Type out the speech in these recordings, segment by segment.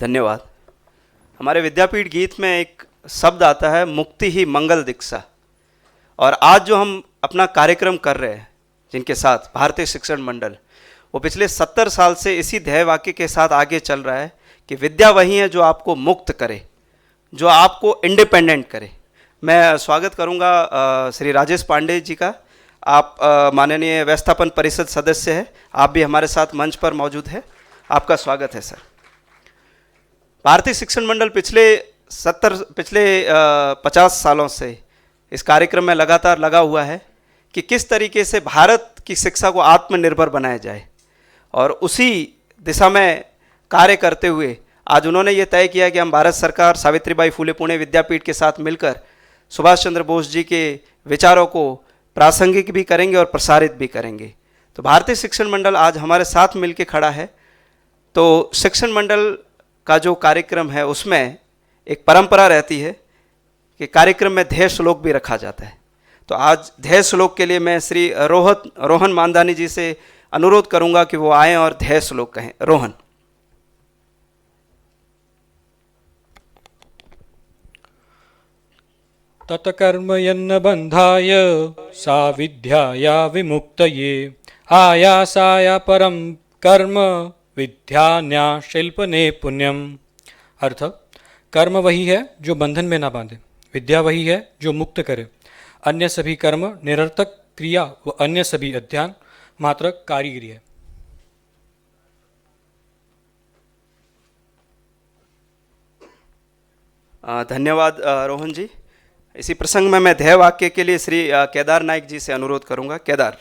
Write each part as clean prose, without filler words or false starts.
धन्यवाद। हमारे विद्यापीठ गीत में एक शब्द आता है, मुक्ति ही मंगल दीक्षा। और आज जो हम अपना कार्यक्रम कर रहे हैं जिनके साथ भारतीय शिक्षण मंडल, वो पिछले 70 साल से इसी ध्येय वाक्य के साथ आगे चल रहा है कि विद्या वही है जो आपको मुक्त करे, जो आपको इंडिपेंडेंट करे। मैं स्वागत करूंगा श्री राजेश पांडे जी का। आप माननीय व्यवस्थापन परिषद सदस्य हैं, आप भी हमारे साथ मंच पर मौजूद हैं। आपका स्वागत है सर। भारतीय शिक्षण मंडल पिछले 50 सालों से इस कार्यक्रम में लगातार लगा हुआ है कि किस तरीके से भारत की शिक्षा को आत्मनिर्भर बनाया जाए, और उसी दिशा में कार्य करते हुए आज उन्होंने ये तय किया कि हम भारत सरकार सावित्रीबाई फुले पुणे विद्यापीठ के साथ मिलकर सुभाष चंद्र बोस जी के विचारों को प्रासंगिक भी करेंगे और प्रसारित भी करेंगे। तो भारतीय शिक्षण मंडल आज हमारे साथ मिलकर खड़ा है। तो शिक्षण मंडल का जो कार्यक्रम है उसमें एक परंपरा रहती है कि कार्यक्रम में ध्येय श्लोक भी रखा जाता है। तो आज ध्येय श्लोक के लिए मैं श्री रोहन मानदानी जी से अनुरोध करूंगा कि वो आएं और ध्येय श्लोक कहें। रोहन। तत्कर्म यन्न बंधाय सा विद्याया विमुक्तये आयासाय परम कर्म विद्यान्या शिल्पने पुण्यम। अर्थ, कर्म वही है जो बंधन में ना बांधे, विद्या वही है जो मुक्त करे। अन्य सभी कर्म निरर्थक क्रिया व अन्य सभी अध्ययन मात्र कारीगिरी है। धन्यवाद रोहन जी। इसी प्रसंग में मैं ध्येय वाक्य के लिए श्री केदार नाइक जी से अनुरोध करूंगा। केदार।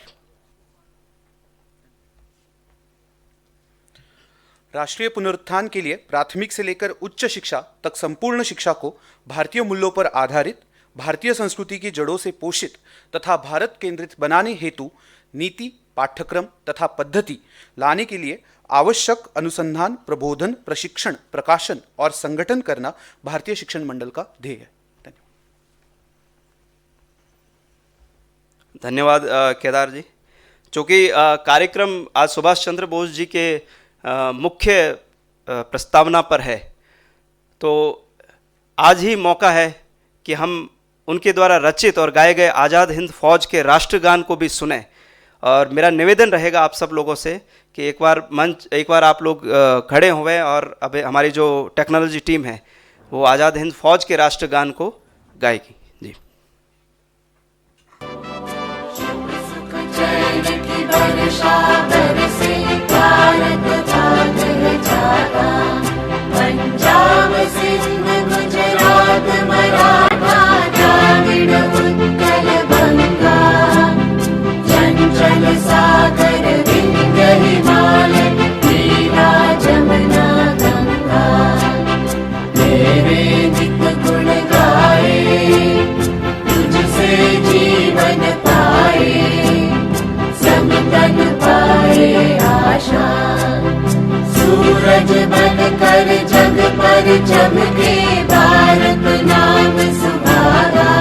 राष्ट्रीय पुनरुत्थान के लिए प्राथमिक से लेकर उच्च शिक्षा तक संपूर्ण शिक्षा को भारतीय मूल्यों पर आधारित, भारतीय संस्कृति की जड़ों से पोषित तथा भारत केंद्रित बनाने हेतु नीति, पाठ्यक्रम तथा पद्धति लाने के लिए आवश्यक अनुसंधान, प्रबोधन, प्रशिक्षण, प्रकाशन और संगठन करना भारतीय शिक्षण मंडल का ध्येय है। धन्यवाद केदार जी। चूँकि कार्यक्रम आज सुभाष चंद्र बोस जी के मुख्य प्रस्तावना पर है, तो आज ही मौका है कि हम उनके द्वारा रचित और गाए गए आज़ाद हिंद फौज के राष्ट्रगान को भी सुने। और मेरा निवेदन रहेगा आप सब लोगों से कि एक बार आप लोग खड़े हुए और अब हमारी जो टेक्नोलॉजी टीम है वो आज़ाद हिंद फौज के राष्ट्रगान को गाएगी। जी। पंजाब सिंध गुजरात मराठा द्राविड़ उत्कल बंगा, चंचल सागर विंध्य हिमालय नीला जमुना गंगा। तेरे नित गुण गाए, तुझसे जीवन पाए, समतन पाए आशा। सूरज बनकर जग पर चमके, भारत नाम सुहागा।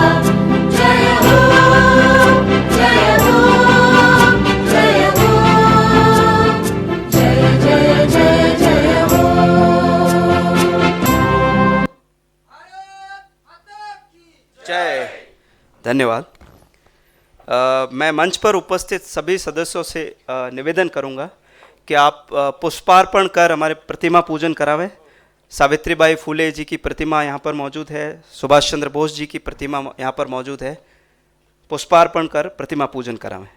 जय हो, जय हो, जय हो, जय जय जय जय हो। जय। धन्यवाद। मैं मंच पर उपस्थित सभी सदस्यों से निवेदन करूंगा कि आप पुष्पार्पण कर हमारे प्रतिमा पूजन करावें। सावित्रीबाई फुले जी की प्रतिमा यहाँ पर मौजूद है, सुभाष चंद्र बोस जी की प्रतिमा यहाँ पर मौजूद है। पुष्पार्पण कर प्रतिमा पूजन करावें।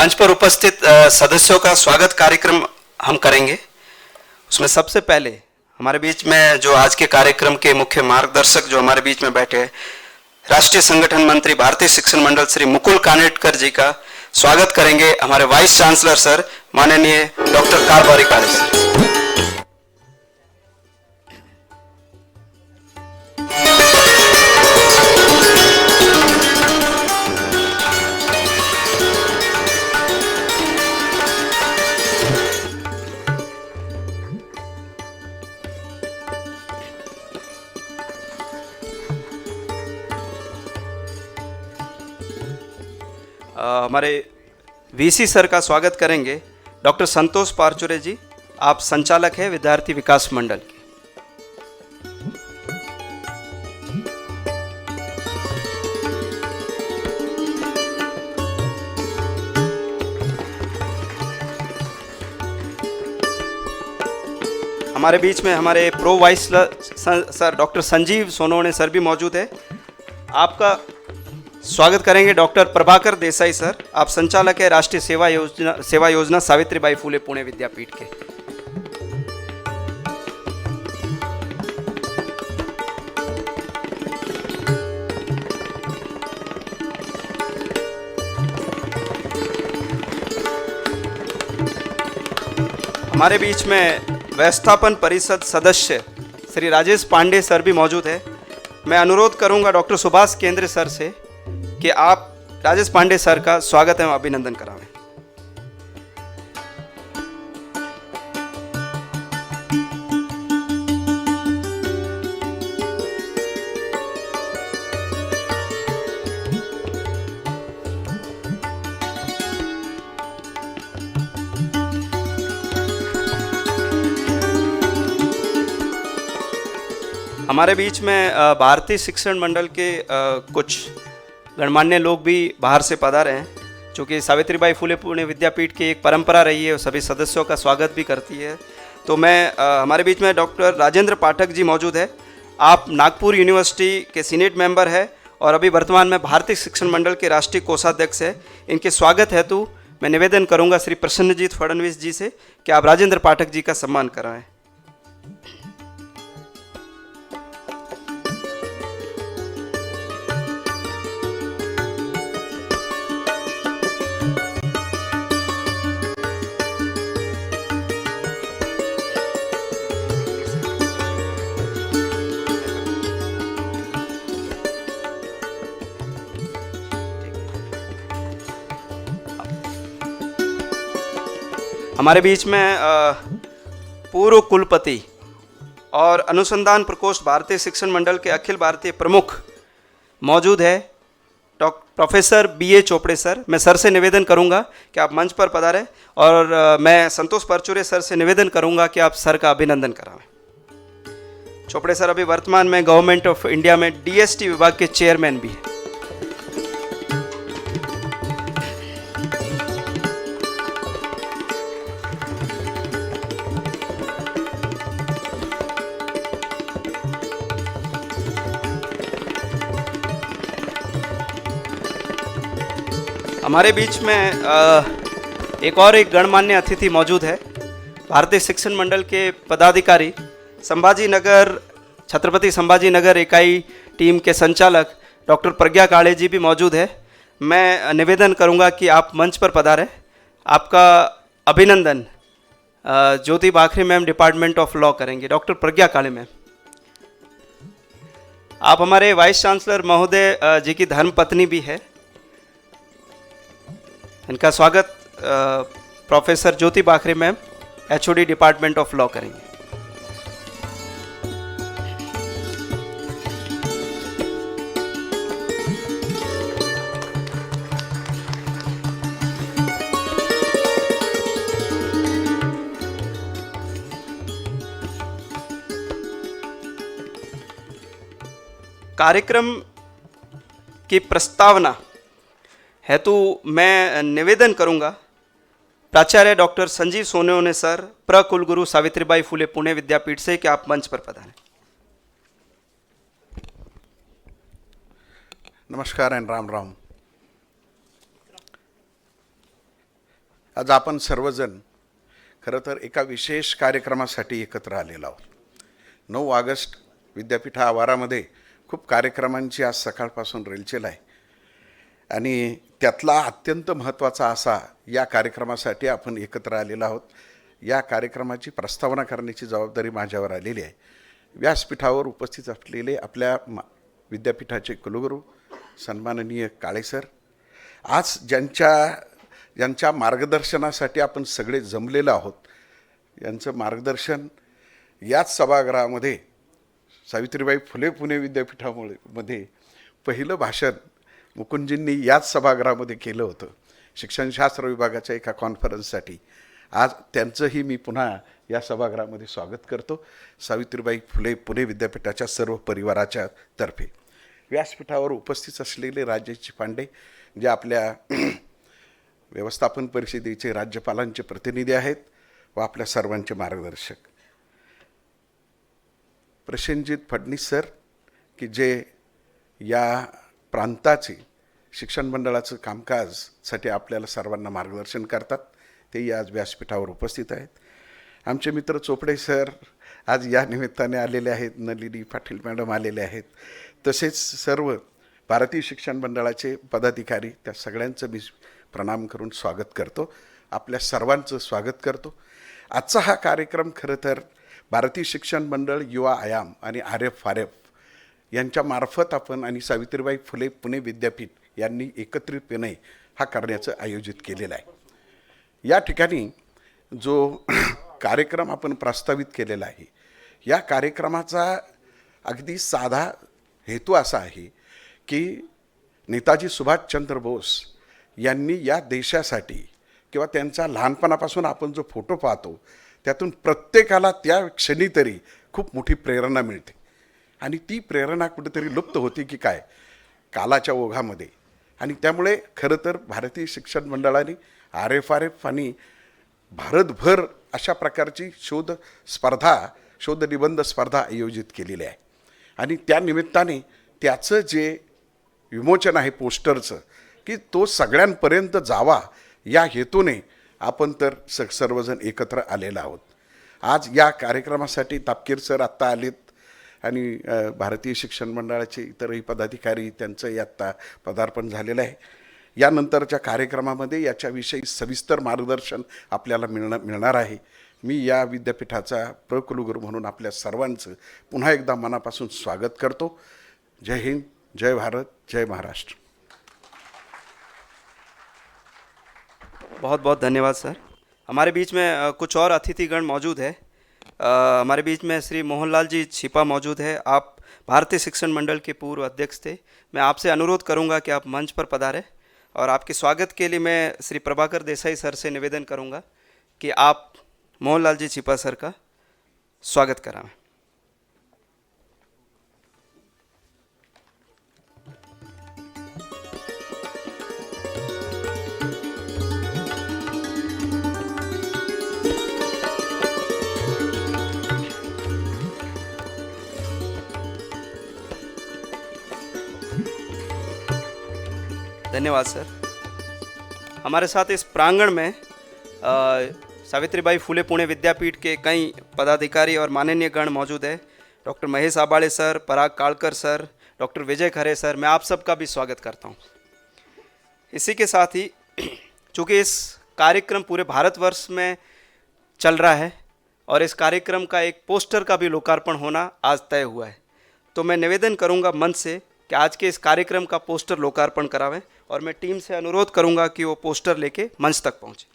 मंच पर उपस्थित सदस्यों का स्वागत कार्यक्रम हम करेंगे। उसमें सबसे पहले हमारे बीच में जो आज के कार्यक्रम के मुख्य मार्गदर्शक जो हमारे बीच में बैठे हैं, राष्ट्रीय संगठन मंत्री भारतीय शिक्षण मंडल श्री मुकुल कानेटकर जी का स्वागत करेंगे हमारे वाइस चांसलर सर माननीय डॉक्टर कारभारी काले सर। हमारे वीसी सर का स्वागत करेंगे डॉक्टर संतोष पारचुरे जी, आप संचालक हैं विद्यार्थी विकास मंडल के। हमारे बीच में हमारे pro vice sir doctor Sanjeev Sonawane sir भी मौजूद है। आपका स्वागत करेंगे डॉक्टर प्रभाकर देसाई सर, आप संचालक है राष्ट्रीय सेवा योजना सावित्रीबाई फुले पुणे विद्यापीठ के। हमारे बीच में व्यवस्थापन परिषद सदस्य श्री राजेश पांडे सर भी मौजूद है। मैं अनुरोध करूंगा डॉक्टर सुभाष केंद्रे सर से कि आप राजेश पांडे सर का स्वागत एवं अभिनंदन करावें। हमारे बीच में भारतीय शिक्षण मंडल के कुछ गणमान्य लोग भी बाहर से पधारे हैं, चूँकि सावित्रीबाई फुले पुणे विद्यापीठ की एक परंपरा रही है और सभी सदस्यों का स्वागत भी करती है। तो मैं हमारे बीच में डॉक्टर राजेंद्र पाठक जी मौजूद है, आप नागपुर यूनिवर्सिटी के सीनेट मेंबर है और अभी वर्तमान में भारतीय शिक्षण मंडल के राष्ट्रीय कोषाध्यक्ष है। इनके स्वागत हेतु मैं निवेदन करूंगा श्री प्रसन्नजीत फडणवीस जी से कि आप राजेंद्र पाठक जी का सम्मान कराएं। हमारे बीच में पूर्व कुलपति और अनुसंधान प्रकोष्ठ भारतीय शिक्षण मंडल के अखिल भारतीय प्रमुख मौजूद है प्रोफेसर बीए चोपड़े सर। मैं सर से निवेदन करूंगा कि आप मंच पर पधारें और मैं संतोष परचुरे सर से निवेदन करूंगा कि आप सर का अभिनंदन करावें। चोपड़े सर अभी वर्तमान में गवर्नमेंट ऑफ इंडिया में डीएसटी विभाग के चेयरमैन भी हैं। हमारे बीच में एक गणमान्य अतिथि मौजूद है, भारतीय शिक्षण मंडल के पदाधिकारी संभाजी नगर छत्रपति संभाजी नगर इकाई टीम के संचालक डॉक्टर प्रज्ञा काळे जी भी मौजूद है। मैं निवेदन करूंगा कि आप मंच पर पधारें। आपका अभिनंदन ज्योति बाखरी मैम डिपार्टमेंट ऑफ लॉ करेंगे। डॉक्टर प्रज्ञा काळे मैम, आप हमारे वाइस चांसलर महोदय जी की धर्मपत्नी भी है। इनका स्वागत professor Jyoti बाखरी ma'am HOD department of law करेंगे। कार्यक्रम की प्रस्तावना हेतु मैं निवेदन करूंगा प्राचार्य डॉक्टर संजीव सोनवणे सर, प्रकुलगुरु सावित्रीबाई फुले पुणे विद्यापीठ से कि आप मंच पर पधारें। नमस्कार एंड राम राम। आज आपण सर्वजण खरं तर एका विशेष कार्यक्रमासाठी एकत्र आलेलो आहोत. 9 ऑगस्ट विद्यापीठ आवारामध्ये खूप कार्यक्रमांची आज सकाळपासून रेलचेल आहे आणि त्यातला अत्यंत महत्त्वाचा असा या कार्यक्रमासाठी आपण एकत्र आलेलो आहोत. या कार्यक्रमाची प्रस्तावना करण्याची जबाबदारी माझ्यावर आलेली आहे. व्यासपीठावर उपस्थित असलेले आपल्या विद्यापीठाचे कुलगुरू सन्माननीय काळे सर, आज ज्यांच्या मार्गदर्शनासाठी आपण सगळे जमलेलो आहोत, यांचं मार्गदर्शन याच सभागृहामध्ये सावित्रीबाई फुले पुणे विद्यापीठामध्ये पहिलं भाषण मुकुंदजींनी याच सभागृहामध्ये केलं होतं शिक्षणशास्त्र विभागाच्या एका कॉन्फरन्ससाठी. आज त्यांचंही मी पुन्हा या सभागृहामध्ये स्वागत करतो सावित्रीबाई फुले पुणे विद्यापीठाच्या सर्व परिवाराच्या तर्फे. व्यासपीठावर उपस्थित असलेले राजेश पांडे जे आपल्या व्यवस्थापन परिषदेचे राज्यपालांचे प्रतिनिधी आहेत व आपल्या सर्वांचे मार्गदर्शक प्रसेनजीत फडणीस सर, की जे या प्रांताचे शिक्षण मंडळाचं कामकाजसाठी आपल्याला सर्वांना मार्गदर्शन करतात, तेही आज व्यासपीठावर उपस्थित आहेत. आमचे मित्र चोपडे सर आज या निमित्ताने आलेले आहेत, नलिनी पाटील मॅडम आलेले आहेत, तसेच सर्व भारतीय शिक्षण मंडळाचे पदाधिकारी, त्या सगळ्यांचं मी प्रणाम करून स्वागत करतो. आपल्या सर्वांचं स्वागत करतो. आजचा हा कार्यक्रम खरं तर भारतीय शिक्षण मंडळ, युवा आयाम आणि RF यांच्या मार्फत आपण आणि सावित्रीबाई फुले पुणे विद्यापीठ यांनी एकत्रितपणे हा करण्याचं आयोजित केलेलं आहे. या ठिकाणी जो कार्यक्रम आपण प्रस्तावित केलेला आहे, या कार्यक्रमाचा अगदी साधा हेतू असा आहे की नेताजी सुभाषचंद्र बोस यांनी या देशासाठी किंवा त्यांचा लहानपणापासून आपण जो फोटो पाहतो त्यातून प्रत्येकाला त्या क्षणी तरी खूप मोठी प्रेरणा मिळते आणि ती प्रेरणा कुठेतरी लुप्त होती की काय कालाच्या ओघामध्ये. आणि त्यामुळे खरं तर भारतीय शिक्षण मंडळाने RF आणि भारतभर अशा प्रकारची शोध निबंध स्पर्धा आयोजित केलेली आहे आणि त्या निमित्ताने त्याचं जे विमोचन आहे पोस्टरचं, की तो सगळ्यांपर्यंत जावा या हेतूने आपण तर सर्वजण एकत्र आलेलो आहोत. आज या कार्यक्रमासाठी तापकीर सर आत्ता आलेत आणि भारतीय शिक्षण मंडळाचे इतरही पदाधिकारी त्यांचंही आत्ता पदार्पण झालेलं आहे. यानंतरच्या कार्यक्रमामध्ये याच्याविषयी सविस्तर मार्गदर्शन आपल्याला मिळणार आहे. मी या विद्यापीठाचा प्रकुलगुरू म्हणून आपल्या सर्वांचं पुन्हा एकदा मनापासून स्वागत करतो. जय हिंद, जय भारत, जय महाराष्ट्र. बहुत बहुत धन्यवाद सर. हमारे बीच में कुछ और अतिथिगण मौजूद है. हमारे बीच में श्री मोहनलाल जी छिपा मौजूद है. आप भारतीय शिक्षण मंडल के पूर्व अध्यक्ष थे. मैं आपसे अनुरोध करूंगा कि आप मंच पर पधारें और आपके स्वागत के लिए मैं श्री प्रभाकर देसाई सर से निवेदन करूंगा कि आप मोहनलाल जी छिपा सर का स्वागत कराएं. धन्यवाद सर. हमारे साथ इस प्रांगण में सावित्रीबाई फुले पुणे विद्यापीठ के कई पदाधिकारी और माननीय गण मौजूद है. डॉक्टर महेश आबाड़े सर, पराग Kalkar sir, doctor Vijay Khare sir, मैं आप सबका भी स्वागत करता हूं. इसी के साथ ही चूँकि इस कार्यक्रम पूरे भारतवर्ष में चल रहा है और इस कार्यक्रम का एक पोस्टर का भी लोकार्पण होना आज तय हुआ है, तो मैं निवेदन करूंगा मंच से कि आज के इस कार्यक्रम का पोस्टर लोकार्पण करावें और मैं टीम से अनुरोध करूंगा कि वो पोस्टर लेके मंच तक पहुंचे.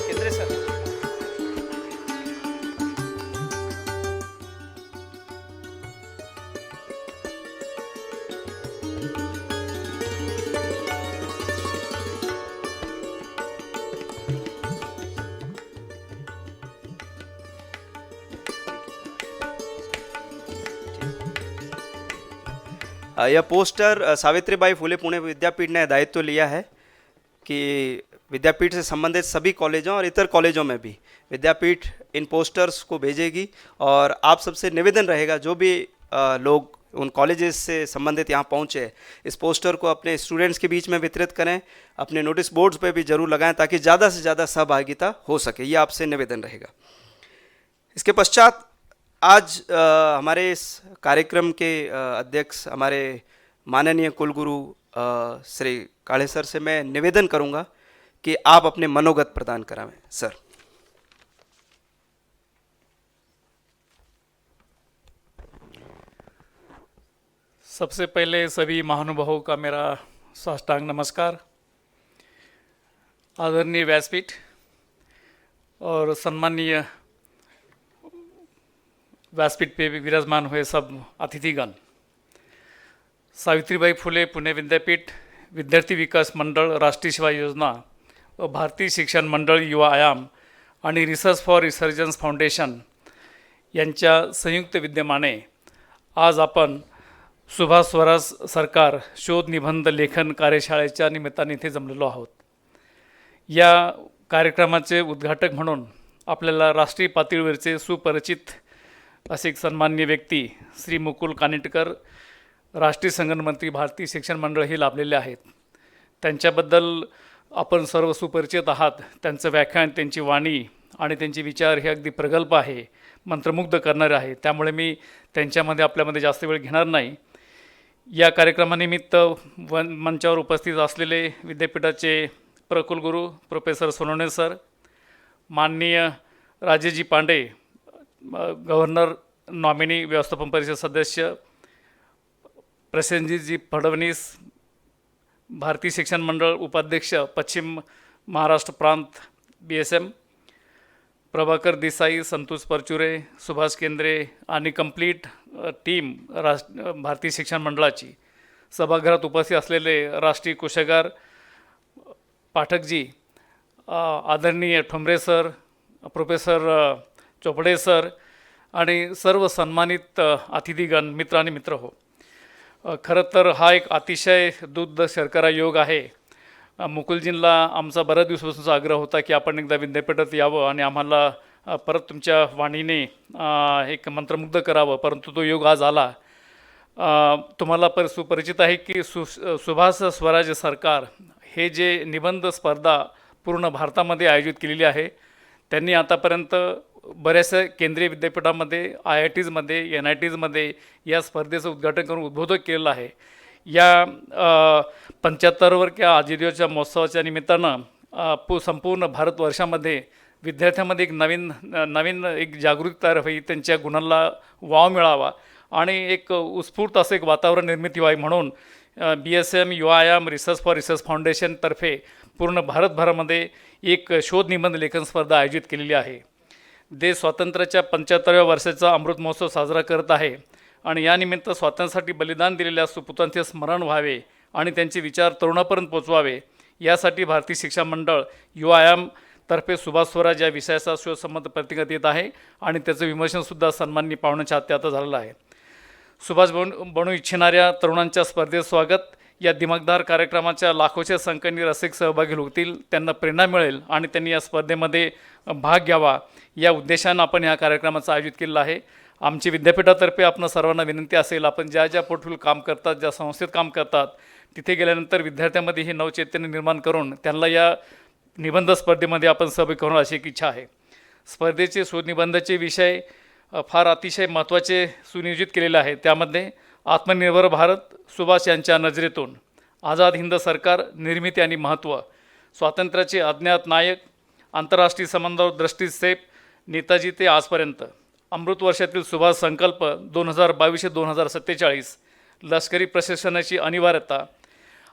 केंद्रे सर. यह पोस्टर सावित्रीबाई फुले पुणे विद्यापीठ ने दायित्व लिया है कि विद्यापीठ से संबंधित सभी कॉलेजों और इतर कॉलेजों में भी विद्यापीठ इन पोस्टर्स को भेजेगी। और आप सबसे निवेदन रहेगा, जो भी लोग उन कॉलेजेस से संबंधित यहाँ पहुँचे, इस पोस्टर को अपने स्टूडेंट्स के बीच में वितरित करें, अपने नोटिस बोर्ड्स पे भी जरूर लगाएं, ताकि ज़्यादा से ज़्यादा सहभागिता हो सके। ये आपसे निवेदन रहेगा। इसके पश्चात आज हमारे इस कार्यक्रम के अध्यक्ष हमारे माननीय कुलगुरु श्री काळे सर से मैं निवेदन करूंगा कि आप अपने मनोगत प्रदान करावें। सर। सबसे पहले सभी महानुभावों का मेरा साष्टांग नमस्कार। आदरणीय व्यासपीठ और सम्मानीय व्यासपीठ पे भी विराजमान हुए सब अतिथिगण, सावित्रीबाई फुले पुणे विद्यापीठ, विद्यार्थी विकास मंडळ, राष्ट्रीय सेवा योजना व भारतीय शिक्षण मंडळ युवा आयाम आणि रिसर्च फॉर रिसर्जन्स फाउंडेशन यांच्या संयुक्त विद्यमाने आज आपण सुभाष स्वराज सरकार शोध निबंध लेखन कार्यशाळेच्या निमित्ताने इथे जमलेलो आहोत। या कार्यक्रमाचे उद्घाटक म्हणून आपल्याला राष्ट्रीय पातळीवरचे सुपरिचित असे एक सन्माननीय व्यक्ती श्री मुकुल कानिटकर, राष्ट्रीय संगणक मंत्री, भारतीय शिक्षण मंडळ हे लाभलेले आहेत। त्यांच्याबद्दल आपण सर्व सुपरिचित आहात। त्यांचं व्याख्यान, त्यांची वाणी आणि त्यांचे विचार हे अगदी प्रगल्भ आहे, मंत्रमुग्ध करणारे आहे। त्यामुळे मी त्यांच्यामध्ये आपल्यामध्ये जास्त वेळ घेणार नाही। या कार्यक्रमानिमित्त मंचावर उपस्थित असलेले विद्यापीठाचे प्रकुलगुरू प्रोफेसर सोनवणे सर, माननीय राजेशजी पांडे, गव्हर्नर नॉमिनी व्यवस्थापन परिषद सदस्य, प्रसेनजीतजी फडणवीस, भारतीय शिक्षण मंडळ उपाध्यक्ष पश्चिम महाराष्ट्र प्रांत BSM, प्रभाकर देसाई, संतोष परचुरे, सुभाष केंद्रे आणि कंप्लीट टीम भारतीय शिक्षण मंडळाची, सभागृहात उपस्थित असलेले राष्ट्रीय कोषागार पाठकजी, आदरणीय Thombare sir, professor Chopde sir आणि सर्व सन्मानित अतिथीगण, मित्र आणि मित्र हो। खरं तर हा एक अतिशय दूध शर्करा योग आहे। मुकुलजींना आमचा बऱ्याच दिवसापासूनचा आग्रह होता की आपण एकदा विद्यापीठात यावं आणि आम्हाला परत तुमच्या वाणीने एक मंत्रमुग्ध करावं, परंतु तो योग आज आला। तुम्हाला सुपरिचित आहे की सुभाष स्वराज सरकार हे जे निबंध स्पर्धा पूर्ण भारतामध्ये आयोजित केलेली आहे, त्यांनी आतापर्यंत बऱ्याचशा केंद्रीय विद्यापीठामध्ये, IITsमध्ये, NITsमध्ये या स्पर्धेचं उद्घाटन करून उद्बोधक केलेलं आहे। या 75वर किंवा आजीदेवच्या महोत्सवाच्या निमित्तानं संपूर्ण भारतवर्षामध्ये विद्यार्थ्यांमध्ये एक नवीन एक जागृती तयार व्हावी, त्यांच्या गुणांना वाव मिळावा आणि एक उत्स्फूर्त असं एक वातावरण निर्मिती व्हावी म्हणून BSM युवा आयाम रिसर्च फॉर रिसर्च फाउंडेशनतर्फे पूर्ण भारतभरामध्ये एक शोध निबंध लेखन स्पर्धा आयोजित केलेली आहे। देश स्वातंत्र्याच्या 75व्या वर्षाचा अमृत महोत्सव साजरा करत आहे आणि यानिमित्त स्वातंत्र्यासाठी बलिदान दिलेल्या सुपुत्रांचे स्मरण व्हावे आणि त्यांचे विचार तरुणापर्यंत पोचवावे, यासाठी भारतीय शिक्षण मंडळ युवा आयाम तर्फे सुभाष स्वराज या विषयाचा शोधसंबंध प्रतिगत येत आहे आणि त्याचं विमर्शनसुद्धा सन्माननीय पाहुण्यांच्या हाती आता झालेलं आहे। सुभाष बनू इच्छिणाऱ्या तरुणांच्या स्पर्धेत स्वागत। या दिमागदार कार्यक्रमाच्या लाखोच्या संख्येने रसिक सहभागी होतील, त्यांना प्रेरणा मिळेल आणि त्यांनी या स्पर्धेमध्ये भाग घ्यावा या उद्देशानं आपण या कार्यक्रमाचं आयोजित केलेलं आहे। आमची विद्यापीठातर्फे आपण सर्वांना विनंती असेल, आपण ज्या पोर्टफोलिओ काम करतात, ज्या संस्थेत काम करतात, तिथे गेल्यानंतर विद्यार्थ्यांमध्ये हे नवचैतन्य निर्माण करून त्यांना या निबंध स्पर्धेमध्ये आपण सहभागी करून अशी एक इच्छा आहे। स्पर्धेचे शोधनिबंधाचे विषय फार अतिशय महत्त्वाचे सुनियोजित केलेले आहे। त्यामध्ये आत्मनिर्भर भारत, सुभाष यांच्या नजरेतून, आझाद हिंद सरकार, निर्मिती आणि महत्त्व, स्वातंत्र्याचे अज्ञात नायक, आंतरराष्ट्रीय संबंधावर दृष्टिक्षेप, नेताजी ते आजपर्यंत, अमृत वर्षातील सुभाष संकल्प 2022-2047, लष्करी प्रशिक्षणाची अनिवार्यता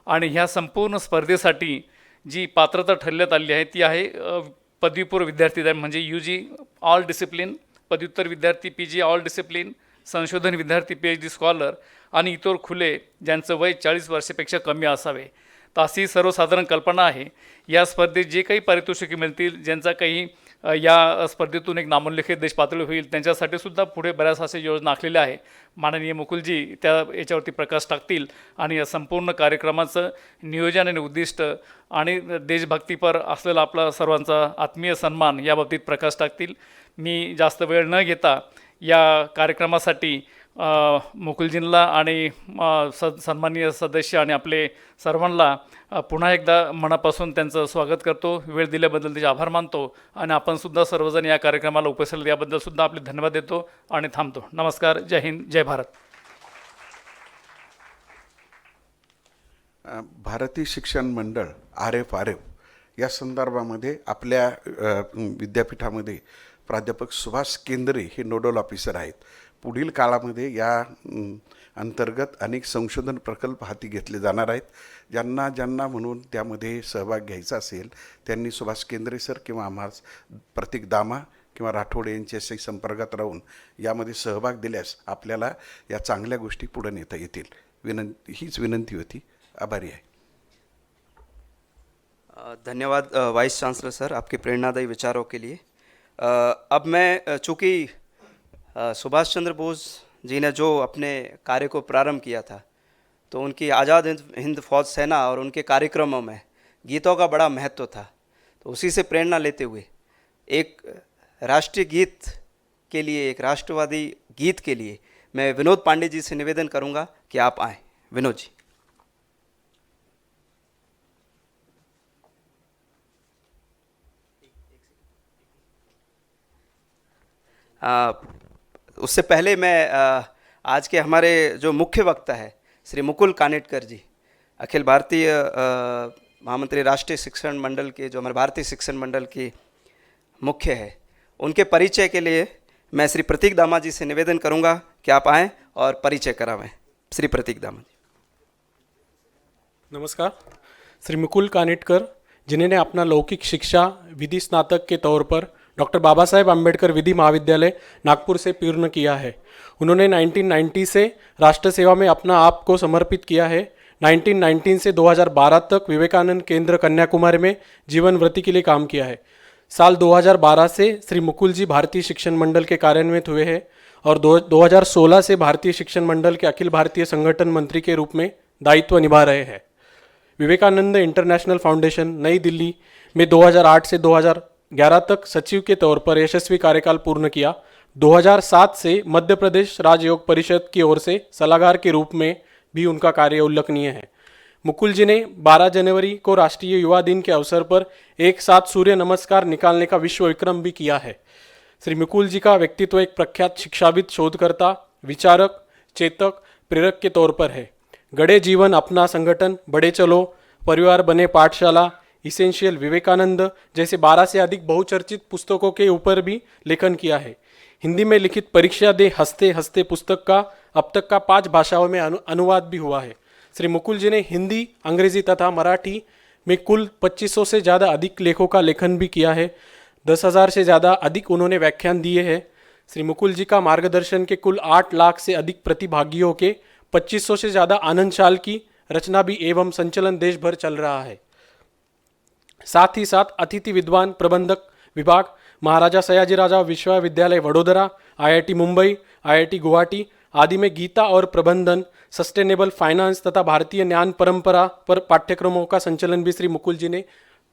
आणि ह्या संपूर्ण स्पर्धेसाठी जी पात्रता ठरवण्यात आली आहे ती आहे पदवीपूर्व विद्यार्थी म्हणजे UG ऑल डिसिप्लिन, पदव्युत्तर विद्यार्थी PG ऑल डिसिप्लिन, संशोधन विद्यार्थी PhD स्कॉलर आणि इतर खुले ज्यांचं वय 40 वर्षापेक्षा कमी असावे। तर अशी सर्वसाधारण कल्पना आहे। या स्पर्धेत जे काही पारितोषिके मिळतील, ज्यांचा काही या स्पर्धेतून एक नामोल्लेखित देश पातळी होईल त्यांच्यासाठी सुद्धा पुढे बऱ्याच अशा योजना आखलेल्या आहे. माननीय मुकुलजी त्या याच्यावरती प्रकाश टाकतील आणि या संपूर्ण कार्यक्रमाचं नियोजन आणि उद्दिष्ट आणि देशभक्तीपर असलेला आपला सर्वांचा आत्मीय सन्मान याबाबतीत प्रकाश टाकतील. मी जास्त वेळ न घेता या कार्यक्रमासाठी मुकुलजींना आणि सन्माननीय सदस्य आणि आपले सर्वांना पुन्हा एकदा मनापासून त्यांचं स्वागत करतो. वेळ दिल्याबद्दल त्याचे आभार मानतो आणि आपण सुद्धा सर्वजण या कार्यक्रमाला उपस्थित याबद्दल सुद्धा आपले धन्यवाद देतो आणि थांबतो. नमस्कार. जय हिंद. जय भारत. भारतीय शिक्षण मंडळ RF या संदर्भामध्ये आपल्या विद्यापीठामध्ये प्राध्यापक सुभाष केंद्रे हे नोडल ऑफिसर आहेत. पुढील काळामध्ये या अंतर्गत अनेक संशोधन प्रकल्प हाती घेतले जाणार आहेत. ज्यांना म्हणून त्यामध्ये सहभाग घ्यायचा असेल त्यांनी सुभाष केंद्रे सर किंवा आम्हाला प्रतीक दामा किंवा राठोड यांच्याशी संपर्कात राहून यामध्ये सहभाग दिल्यास आपल्याला या चांगल्या गोष्टी पुढे नेता येतील. हीच विनंती होती. आभारी आहे. धन्यवाद वाइस चांसलर सर आपके प्रेरणादायी विचारों के लिए. अब मैं चूँकि सुभाष चंद्र बोस जी ने जो अपने कार्य को प्रारंभ किया था तो उनकी आज़ाद हिंद फौज सेना और उनके कार्यक्रमों में गीतों का बड़ा महत्व था. तो उसी से प्रेरणा लेते हुए एक राष्ट्रीय गीत के लिए, एक राष्ट्रवादी गीत के लिए मैं विनोद पांडे जी से निवेदन करूंगा कि आप आएँ. विनोद जी. उससे पहले मैं आज के हमारे जो मुख्य वक्ता है श्री मुकुल कानेटकर जी, अखिल भारतीय महामंत्री राष्ट्रीय शिक्षण मंडल के, जो हमारे भारतीय शिक्षण मंडल के मुख्य है, उनके परिचय के लिए मैं श्री प्रतीक दामा जी से निवेदन करूंगा कि आप आएँ और परिचय करावें. श्री प्रतीक दामा जी. नमस्कार. श्री मुकुल कानेटकर जिन्होंने अपना लौकिक शिक्षा विधि स्नातक के तौर पर डॉक्टर बाबा साहेब आम्बेडकर विधि महाविद्यालय नागपुर से पूर्ण किया है. उन्होंने 1990 से राष्ट्र सेवा में अपना आप को समर्पित किया है. 1919 से 2012 तक विवेकानंद केंद्र कन्याकुमारी में जीवन वृत्ति के लिए काम किया है. साल 2012 से श्री मुकुल जी भारतीय शिक्षण मंडल के कार्यान्वित हुए हैं और 2016 से भारतीय शिक्षण मंडल के अखिल भारतीय संगठन मंत्री के रूप में दायित्व निभा रहे हैं. विवेकानंद इंटरनेशनल फाउंडेशन नई दिल्ली में 2008 से 2011 तक सचिव के तौर पर यशस्वी कार्यकाल पूर्ण किया. 2007 से मध्य प्रदेश राज्य योग परिषद की ओर से सलाहकार के रूप में भी उनका कार्य उल्लेखनीय है. मुकुल जी ने 12 जनवरी को राष्ट्रीय युवा दिन के अवसर पर एक साथ सूर्य नमस्कार निकालने का विश्व विक्रम भी किया है. श्री मुकुल जी का व्यक्तित्व एक प्रख्यात शिक्षाविद, शोधकर्ता, विचारक, चेतक, प्रेरक के तौर पर है. गढ़े जीवन अपना संगठन, बढ़े चलो, परिवार बने पाठशाला, इसेंशियल, विवेकानंद जैसे 12 से अधिक बहुचर्चित पुस्तकों के ऊपर भी लेखन किया है. हिंदी में लिखित परीक्षा दे हंसते हंसते पुस्तक का अब तक का 5 भाषाओं में अनुवाद भी हुआ है. श्री मुकुल जी ने हिंदी, अंग्रेजी तथा मराठी में कुल 2500 से ज़्यादा अधिक लेखों का लेखन भी किया है. 10,000 से ज़्यादा अधिक उन्होंने व्याख्यान दिए हैं. श्री मुकुल जी का मार्गदर्शन के कुल 8 लाख से अधिक प्रतिभागियों के 2500 से ज़्यादा आनंदशाल की रचना भी एवं संचलन देश भर चल रहा है. साथ ही साथ अतिथि विद्वान प्रबंधक विभाग, महाराजा सयाजीराजा विश्वविद्यालय वडोदरा, IIT मुंबई, IIT गुवाहाटी आदि में गीता और प्रबंधन, सस्टेनेबल फाइनेंस तथा भारतीय ज्ञान परंपरा पर पाठ्यक्रमों का संचालन भी श्री मुकुल जी ने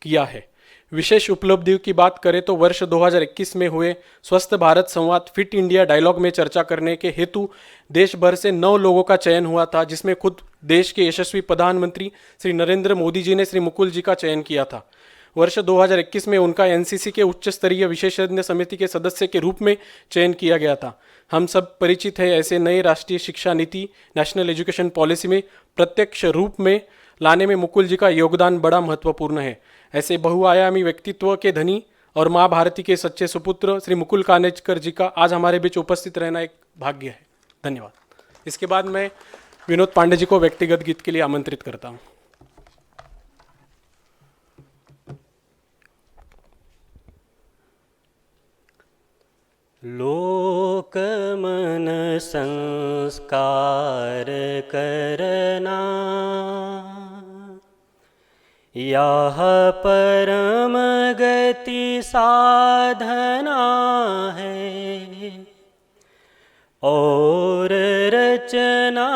किया है. विशेष उपलब्धियों की बात करें तो वर्ष 2021 में हुए स्वस्थ भारत संवाद फिट इंडिया डायलॉग में चर्चा करने के हेतु देश भर से 9 लोगों का चयन हुआ था, जिसमें खुद देश के यशस्वी प्रधानमंत्री श्री नरेंद्र मोदी जी ने श्री मुकुल जी का चयन किया था. वर्ष 2021 में उनका NCC के उच्च स्तरीय विशेषज्ञ समिति के सदस्य के रूप में चयन किया गया था. हम सब परिचित हैं ऐसे नए राष्ट्रीय शिक्षा नीति, नेशनल एजुकेशन पॉलिसी में प्रत्यक्ष रूप में लाने में मुकुल जी का योगदान बड़ा महत्वपूर्ण है. ऐसे बहुआयामी व्यक्तित्व के धनी और माँ भारती के सच्चे सुपुत्र श्री मुकुल कानेटकर जी का आज हमारे बीच उपस्थित रहना एक भाग्य है. धन्यवाद. इसके बाद मैं विनोद पांडे जी को व्यक्तिगत गीत के लिए आमंत्रित करता हूँ. लोक मन संस्कार करना याह परम गति साधना है और रचना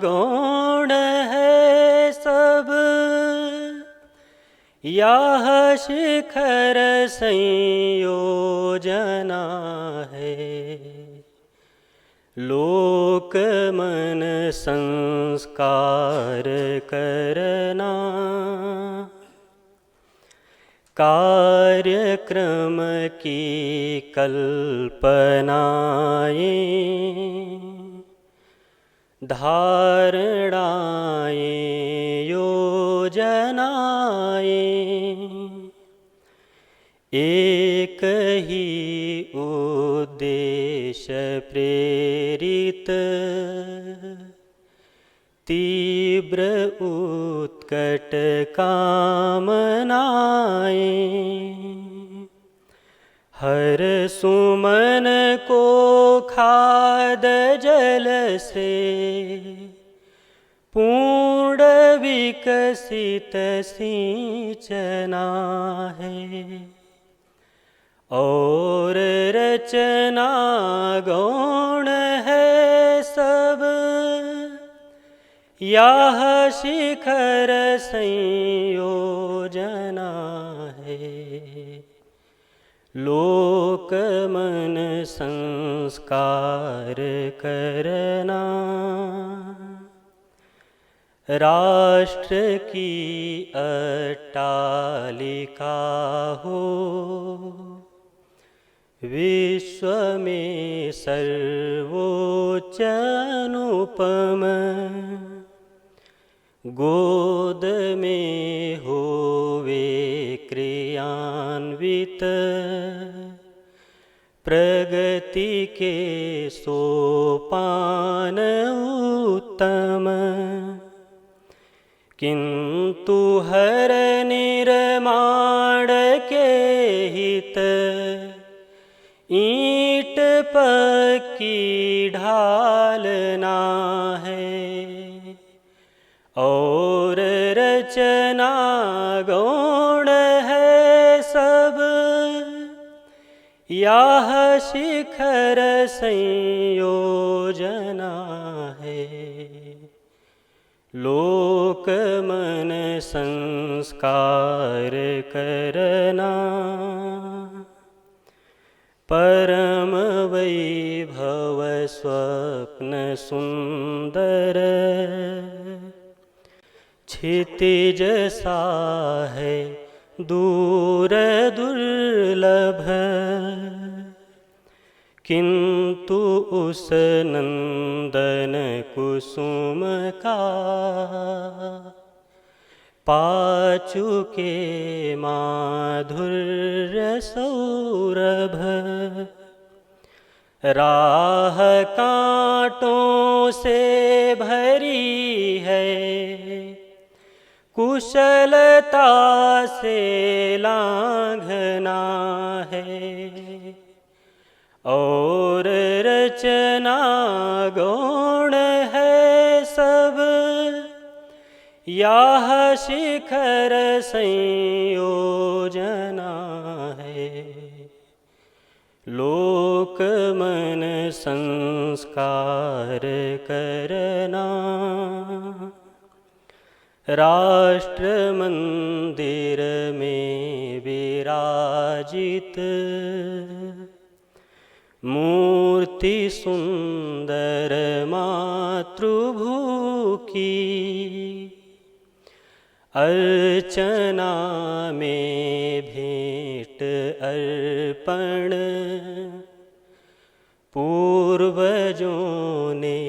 गौण है सब। याह शिखर संयोजना है लोक मन संस्कार करना। कार्यक्रम की कल्पनाएं धारणाएं योजनाएं एक ही उद्देश्य प्रेरित तीव्र उत्कट कामनाएं। हर सुमन को खाद जल से पूर्ण विकसित सिंचना है और रचना गौण है सब। याह शिखर संयोजना है लोक मन संस्कार करना। राष्ट्र की अट्टालिका हो विश्व में सर्वोच्च अनुपम। गोद में होवे क्रियान्वित प्रगति के सोपान उत्तम। किंतु हर निर्माण के हित ईंट पक्की ढालना है और रचना गौण है सब। याह शिखर संयोजना है लोक मन संस्कार करना। परम वैभव स्वप्न सुंदर क्षितिज सा है दूर दुर्लभ। किंतु उस नंदन कुसुम का पाचु के माधुर्य सौरभ। राह कांटों से भरी है कुशलता से लांघना है और रचना गौण है सब। याह शिखर संयोजना है लोक मन संस्कार करना। राष्ट्र मंदिर में विराजित मूर्ति सुंदर मातृभू की अर्चना में भेंट अर्पण पूर्वजों ने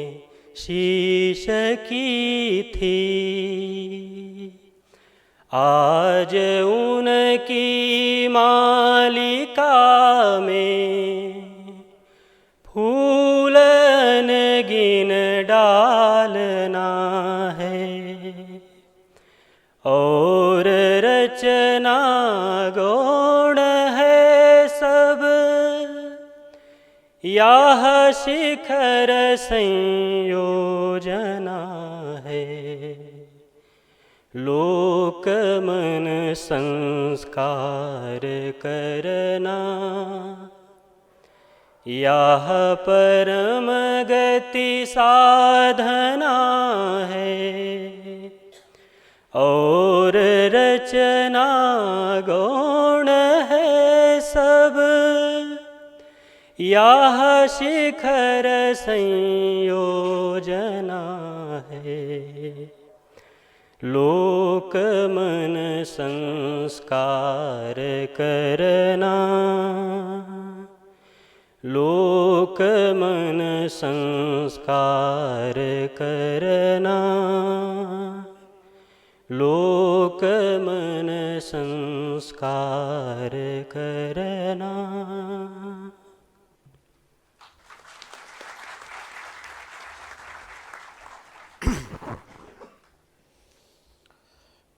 शीश की थी। आज उनकी मालिका में फूलन गिन डालना है और रचना गौण है सब। याह शिखर संयोजना है लोक मन संस्कार करना, यह परम गति साधना है। और रचना गौण है सब, यह शिखर संयोजना है। लोक मन संस्कार करना, लोक मन संस्कार करना, लोक मन संस्कार करना।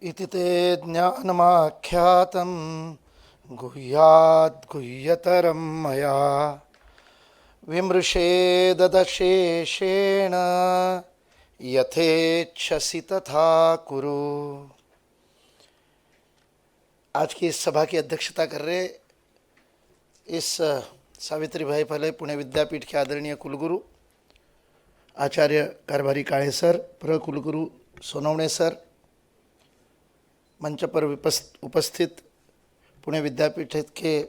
इति ते ज्ञानमाख्यातं गुह्याद् गुह्यतरं मया, विमृशेदशेषेण यथेच्छसि तथा कुरु। आज की इस सभा की अध्यक्षता कर रहे इस सावित्री भाई फले पुणे विद्यापीठ के आदरणीय कुलगुरु आचार्य कारभारी काळे सर, प्र कुलगुरु सोनवणे सर, मंच पर उपस्थित पुणे विद्यापीठ के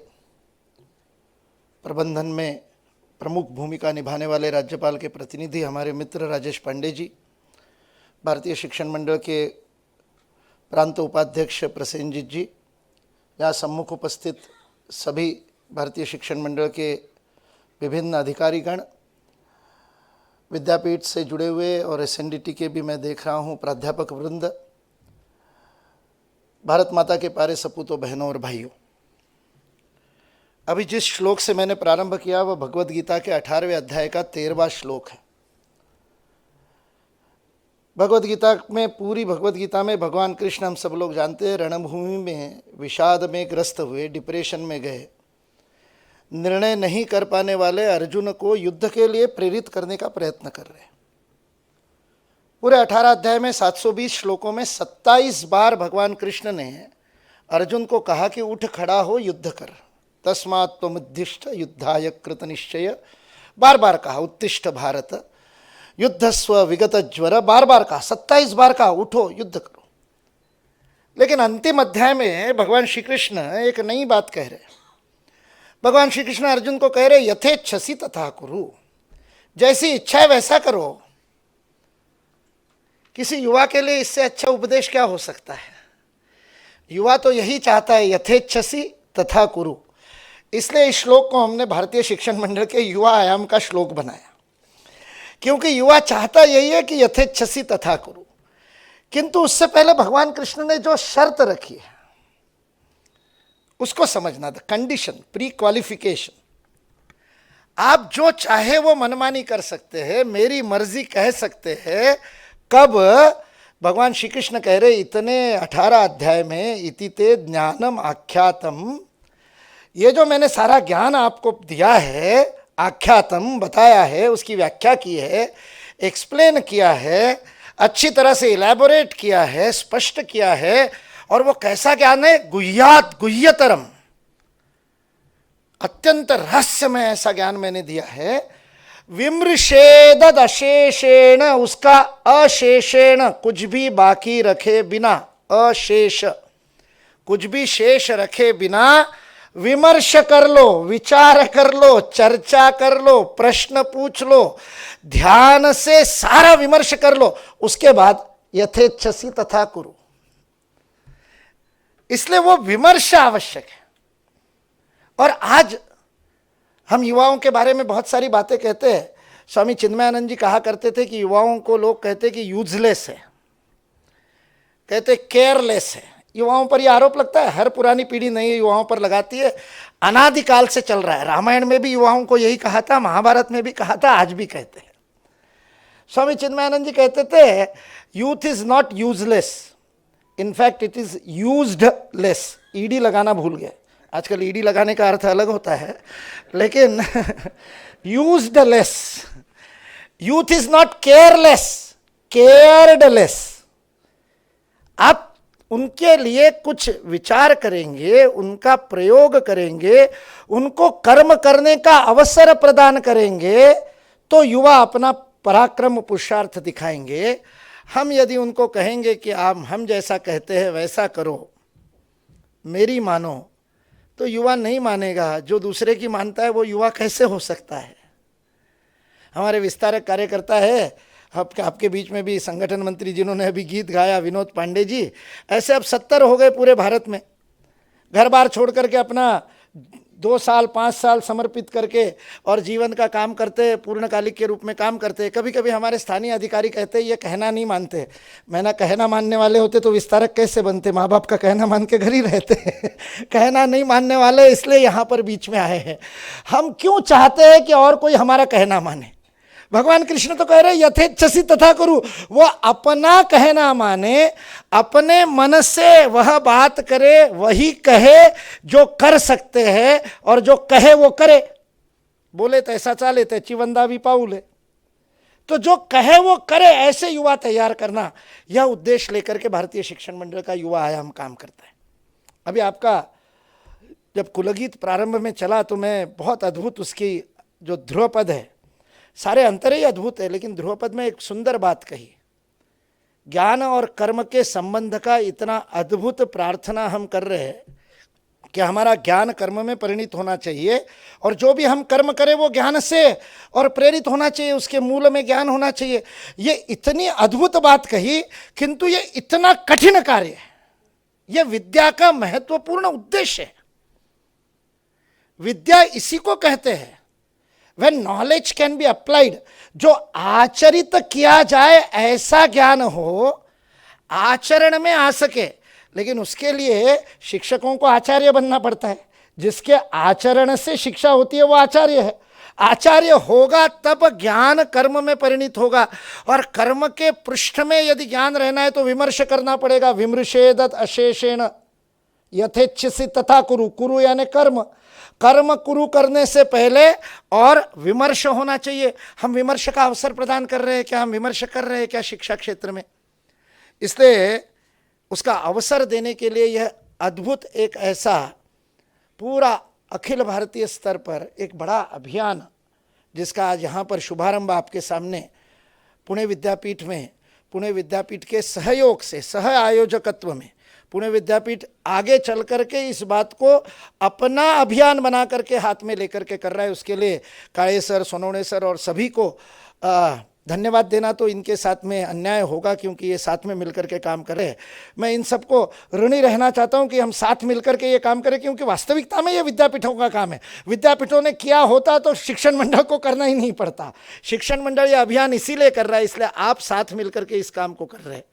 प्रबंधन में प्रमुख भूमिका निभाने वाले राज्यपाल के प्रतिनिधि हमारे मित्र राजेश पांडे जी, भारतीय शिक्षण मंडल के प्रांत उपाध्यक्ष प्रसेनजीत जी, यहाँ सम्मुख उपस्थित सभी भारतीय शिक्षण मंडल के विभिन्न अधिकारीगण, विद्यापीठ से जुड़े हुए और एसएनडीटी के भी मैं देख रहा हूँ प्राध्यापक वृंद, भारत माता के प्यारे सपूतों, बहनों और भाइयों। अभी जिस श्लोक से मैंने प्रारंभ किया वह भगवद गीता के 18वें अध्याय का 13वां श्लोक है। भगवद गीता में, पूरी भगवद गीता में भगवान कृष्ण, हम सब लोग जानते हैं, रणभूमि में विषाद में ग्रस्त हुए, डिप्रेशन में गए, निर्णय नहीं कर पाने वाले अर्जुन को युद्ध के लिए प्रेरित करने का प्रयत्न कर रहे हैं। पूरे 18 अध्याय में 720 श्लोकों में 27 बार भगवान कृष्ण ने अर्जुन को कहा कि उठ खड़ा हो, युद्ध कर, तस्मात् त्वमुद्दिष्ट युद्धाय कृत निश्चय, बार बार कहा, उत्तिष्ठ भारत युद्धस्व विगत ज्वर, बार बार कहा, 27 बार कहा उठो युद्ध करो। लेकिन अंतिम अध्याय में भगवान श्री कृष्ण एक नई बात कह रहे हैं। भगवान श्री कृष्ण अर्जुन को कह रहे, यथेच्छसि तथा कुरु, जैसी इच्छा है वैसा करो। किसी युवा के लिए इससे अच्छा उपदेश क्या हो सकता है? युवा तो यही चाहता है, यथेच्छसि तथा कुरु। इसलिए इस श्लोक को हमने भारतीय शिक्षण मंडल के युवा आयाम का श्लोक बनाया, क्योंकि युवा चाहता यही है कि यथेच्छसि तथा कुरु। किंतु उससे पहले भगवान कृष्ण ने जो शर्त रखी है उसको समझना था, कंडीशन, प्री क्वालिफिकेशन। आप जो चाहे वो मनमानी कर सकते हैं, मेरी मर्जी कह सकते हैं। कब? भगवान श्री कृष्ण कह रहे इतने 18 अध्याय में, इति ते ज्ञानम आख्यातम, ये जो मैंने सारा ज्ञान आपको दिया है, आख्यातम बताया है, उसकी व्याख्या की है, एक्सप्लेन किया है, अच्छी तरह से इलैबोरेट किया है, स्पष्ट किया है। और वो कैसा ज्ञान है? गुह्यात गुह्यतरम, अत्यंत रहस्यमय ऐसा ज्ञान मैंने दिया है। विमृशेदद अशेषेण, उसका अशेषेण, कुछ भी बाकी रखे बिना, अशेष, कुछ भी शेष रखे बिना विमर्श कर लो, विचार कर लो, चर्चा कर लो, प्रश्न पूछ लो, ध्यान से सारा विमर्श कर लो, उसके बाद यथेच्छसि तथा कुरु। इसलिए वो विमर्श आवश्यक है। और आज हम युवाओं के बारे में बहुत सारी बातें कहते हैं। स्वामी चिन्मयानंद जी कहा करते थे कि युवाओं को लोग कहते कि यूजलेस है, कहते केयरलेस है। युवाओं पर यह आरोप लगता है, हर पुरानी पीढ़ी नई युवाओं पर लगाती है, अनादिकाल से चल रहा है। रामायण में भी युवाओं को यही कहा था, महाभारत में भी कहा था, आज भी कहते हैं। स्वामी चिन्मयानंद जी कहते थे youth is not useless, in fact it is usedless. Ed लगाना भूल गए, आजकल ईडी लगाने का अर्थ अलग होता है, लेकिन usedless. Youth is not careless, caredless. आप उनके लिए कुछ विचार करेंगे, उनका प्रयोग करेंगे, उनको कर्म करने का अवसर प्रदान करेंगे, तो युवा अपना पराक्रम पुरुषार्थ दिखाएंगे। हम यदि उनको कहेंगे कि आप हम जैसा कहते हैं वैसा करो, मेरी मानो, तो युवा नहीं मानेगा। जो दूसरे की मानता है वो युवा कैसे हो सकता है? हमारे विस्तारक कार्यकर्ता है आपके बीच में भी संगठन मंत्री जिन्होंने अभी गीत गाया, विनोद पांडे जी, ऐसे अब 70 हो गए पूरे भारत में, घर बार छोड़ करके अपना 2 साल 5 साल समर्पित करके और जीवन का काम करते, पूर्णकालिक के रूप में काम करते। कभी कभी हमारे स्थानीय अधिकारी कहते हैं ये कहना नहीं मानते। मैंने कहना मानने वाले होते तो विस्तारक कैसे बनते? माँ बाप का कहना मान के घर ही रहते कहना नहीं मानने वाले इसलिए यहाँ पर बीच में आए हैं। हम क्यों चाहते हैं कि और कोई हमारा कहना माने? भगवान कृष्ण तो कह रहे यथेच्छसि तथा करू। वो अपना कहना माने, अपने मन से वह बात करे, वही कहे जो कर सकते हैं, और जो कहे वो करे। बोले तो ऐसा चाले तो चिवंदा भी पाऊले। तो जो कहे वो करे, ऐसे युवा तैयार करना, यह उद्देश्य लेकर के भारतीय शिक्षण मंडल का युवा आयाम काम करता है। अभी आपका जब कुलगीत प्रारंभ में चला तो मैं बहुत अद्भुत उसकी जो ध्रुवपद है, सारे अंतर ही अद्भुत है, लेकिन ध्रुवपद में एक सुंदर बात कही, ज्ञान और कर्म के संबंध का इतना अद्भुत प्रार्थना हम कर रहे हैं कि हमारा ज्ञान कर्म में परिणित होना चाहिए, और जो भी हम कर्म करें वो ज्ञान से और प्रेरित होना चाहिए, उसके मूल में ज्ञान होना चाहिए। ये इतनी अद्भुत बात कही, किंतु ये इतना कठिन कार्य है। यह विद्या का महत्वपूर्ण उद्देश्य है। विद्या इसी को कहते हैं when knowledge can be applied, जो आचरित किया जाए ऐसा ज्ञान हो, आचरण में आ सके। लेकिन उसके लिए शिक्षकों को आचार्य बनना पड़ता है। जिसके आचरण से शिक्षा होती है वो आचार्य है। आचार्य होगा तब ज्ञान कर्म में परिणित होगा, और कर्म के पृष्ठ में यदि ज्ञान रहना है तो विमर्श करना पड़ेगा। विमृशेदत अशेषेण यथेच्छसि तथा कुरु। कुरु यानी कर्म, कर्म कुरु करने से पहले और विमर्श होना चाहिए। हम विमर्श का अवसर प्रदान कर रहे हैं क्या? हम विमर्श कर रहे हैं क्या शिक्षा क्षेत्र में? इसलिए उसका अवसर देने के लिए यह अद्भुत एक ऐसा पूरा अखिल भारतीय स्तर पर एक बड़ा अभियान, जिसका आज यहाँ पर शुभारंभ आपके सामने पुणे विद्यापीठ में, पुणे विद्यापीठ के सहयोग से, सह आयोजकत्व में पुणे विद्यापीठ आगे चल करके इस बात को अपना अभियान बना करके हाथ में लेकर के कर रहा है। उसके लिए काळे सर, सोनवणे सर और सभी को धन्यवाद देना तो इनके साथ में अन्याय होगा, क्योंकि ये साथ में मिलकर के काम कर रहे हैं। मैं इन सबको ऋणी रहना चाहता हूँ कि हम साथ मिलकर के ये काम करें, क्योंकि वास्तविकता में ये विद्यापीठों का काम है। विद्यापीठों ने किया होता तो शिक्षण मंडल को करना ही नहीं पड़ता। शिक्षण मंडल ये अभियान इसीलिए कर रहा है, इसलिए आप साथ मिलकर के इस काम को कर रहे हैं।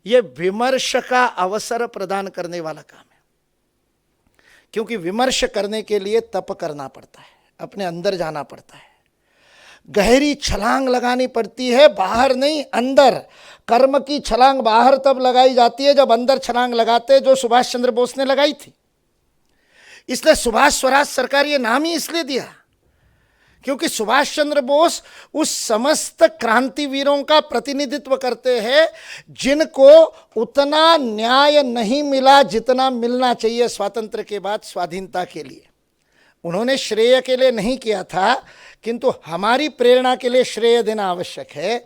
ये विमर्श का अवसर प्रदान करने वाला काम है, क्योंकि विमर्श करने के लिए तप करना पड़ता है, अपने अंदर जाना पड़ता है, गहरी छलांग लगानी पड़ती है, बाहर नहीं अंदर। कर्म की छलांग बाहर तब लगाई जाती है जब अंदर छलांग लगाते, जो सुभाष चंद्र बोस ने लगाई थी। इसलिए सुभाष स्वराज सरकार ये नाम ही इसलिए दिया क्योंकि सुभाष चंद्र बोस उस समस्त क्रांतिवीरों का प्रतिनिधित्व करते हैं जिनको उतना न्याय नहीं मिला जितना मिलना चाहिए स्वातंत्र्य के बाद स्वाधीनता के लिए। उन्होंने श्रेय के लिए नहीं किया था, किंतु हमारी प्रेरणा के लिए श्रेय देना आवश्यक है।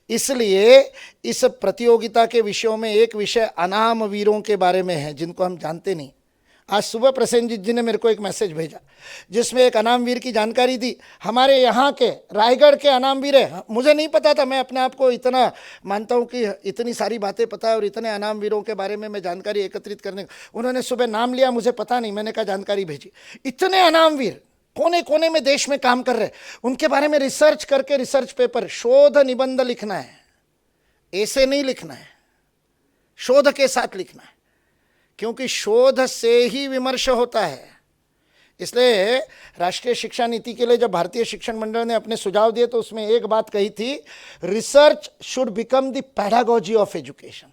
इसलिए इस प्रतियोगिता के विषयों में एक विषय अनाम वीरों के बारे में है, जिनको हम जानते नहीं। आज सुबह प्रसेनजीत जी ने मेरे को एक मैसेज भेजा जिसमें एक अनाम वीर की जानकारी दी। हमारे यहाँ के रायगढ़ के अनाम वीर है, मुझे नहीं पता था। मैं अपने आप को इतना मानता हूँ कि इतनी सारी बातें पता है और इतने अनाम वीरों के बारे में मैं जानकारी एकत्रित करने, उन्होंने सुबह नाम लिया, मुझे पता नहीं, मैंने कहा जानकारी भेजी। इतने अनाम वीर कोने कोने में देश में काम कर रहे, उनके बारे में रिसर्च करके रिसर्च पेपर, शोध निबंध लिखना है, ऐसे नहीं लिखना है, शोध के साथ लिखना है, क्योंकि शोध से ही विमर्श होता है। इसलिए राष्ट्रीय शिक्षा नीति के लिए जब भारतीय शिक्षण मंडल ने अपने सुझाव दिए तो उसमें एक बात कही थी, research should become the pedagogy of education.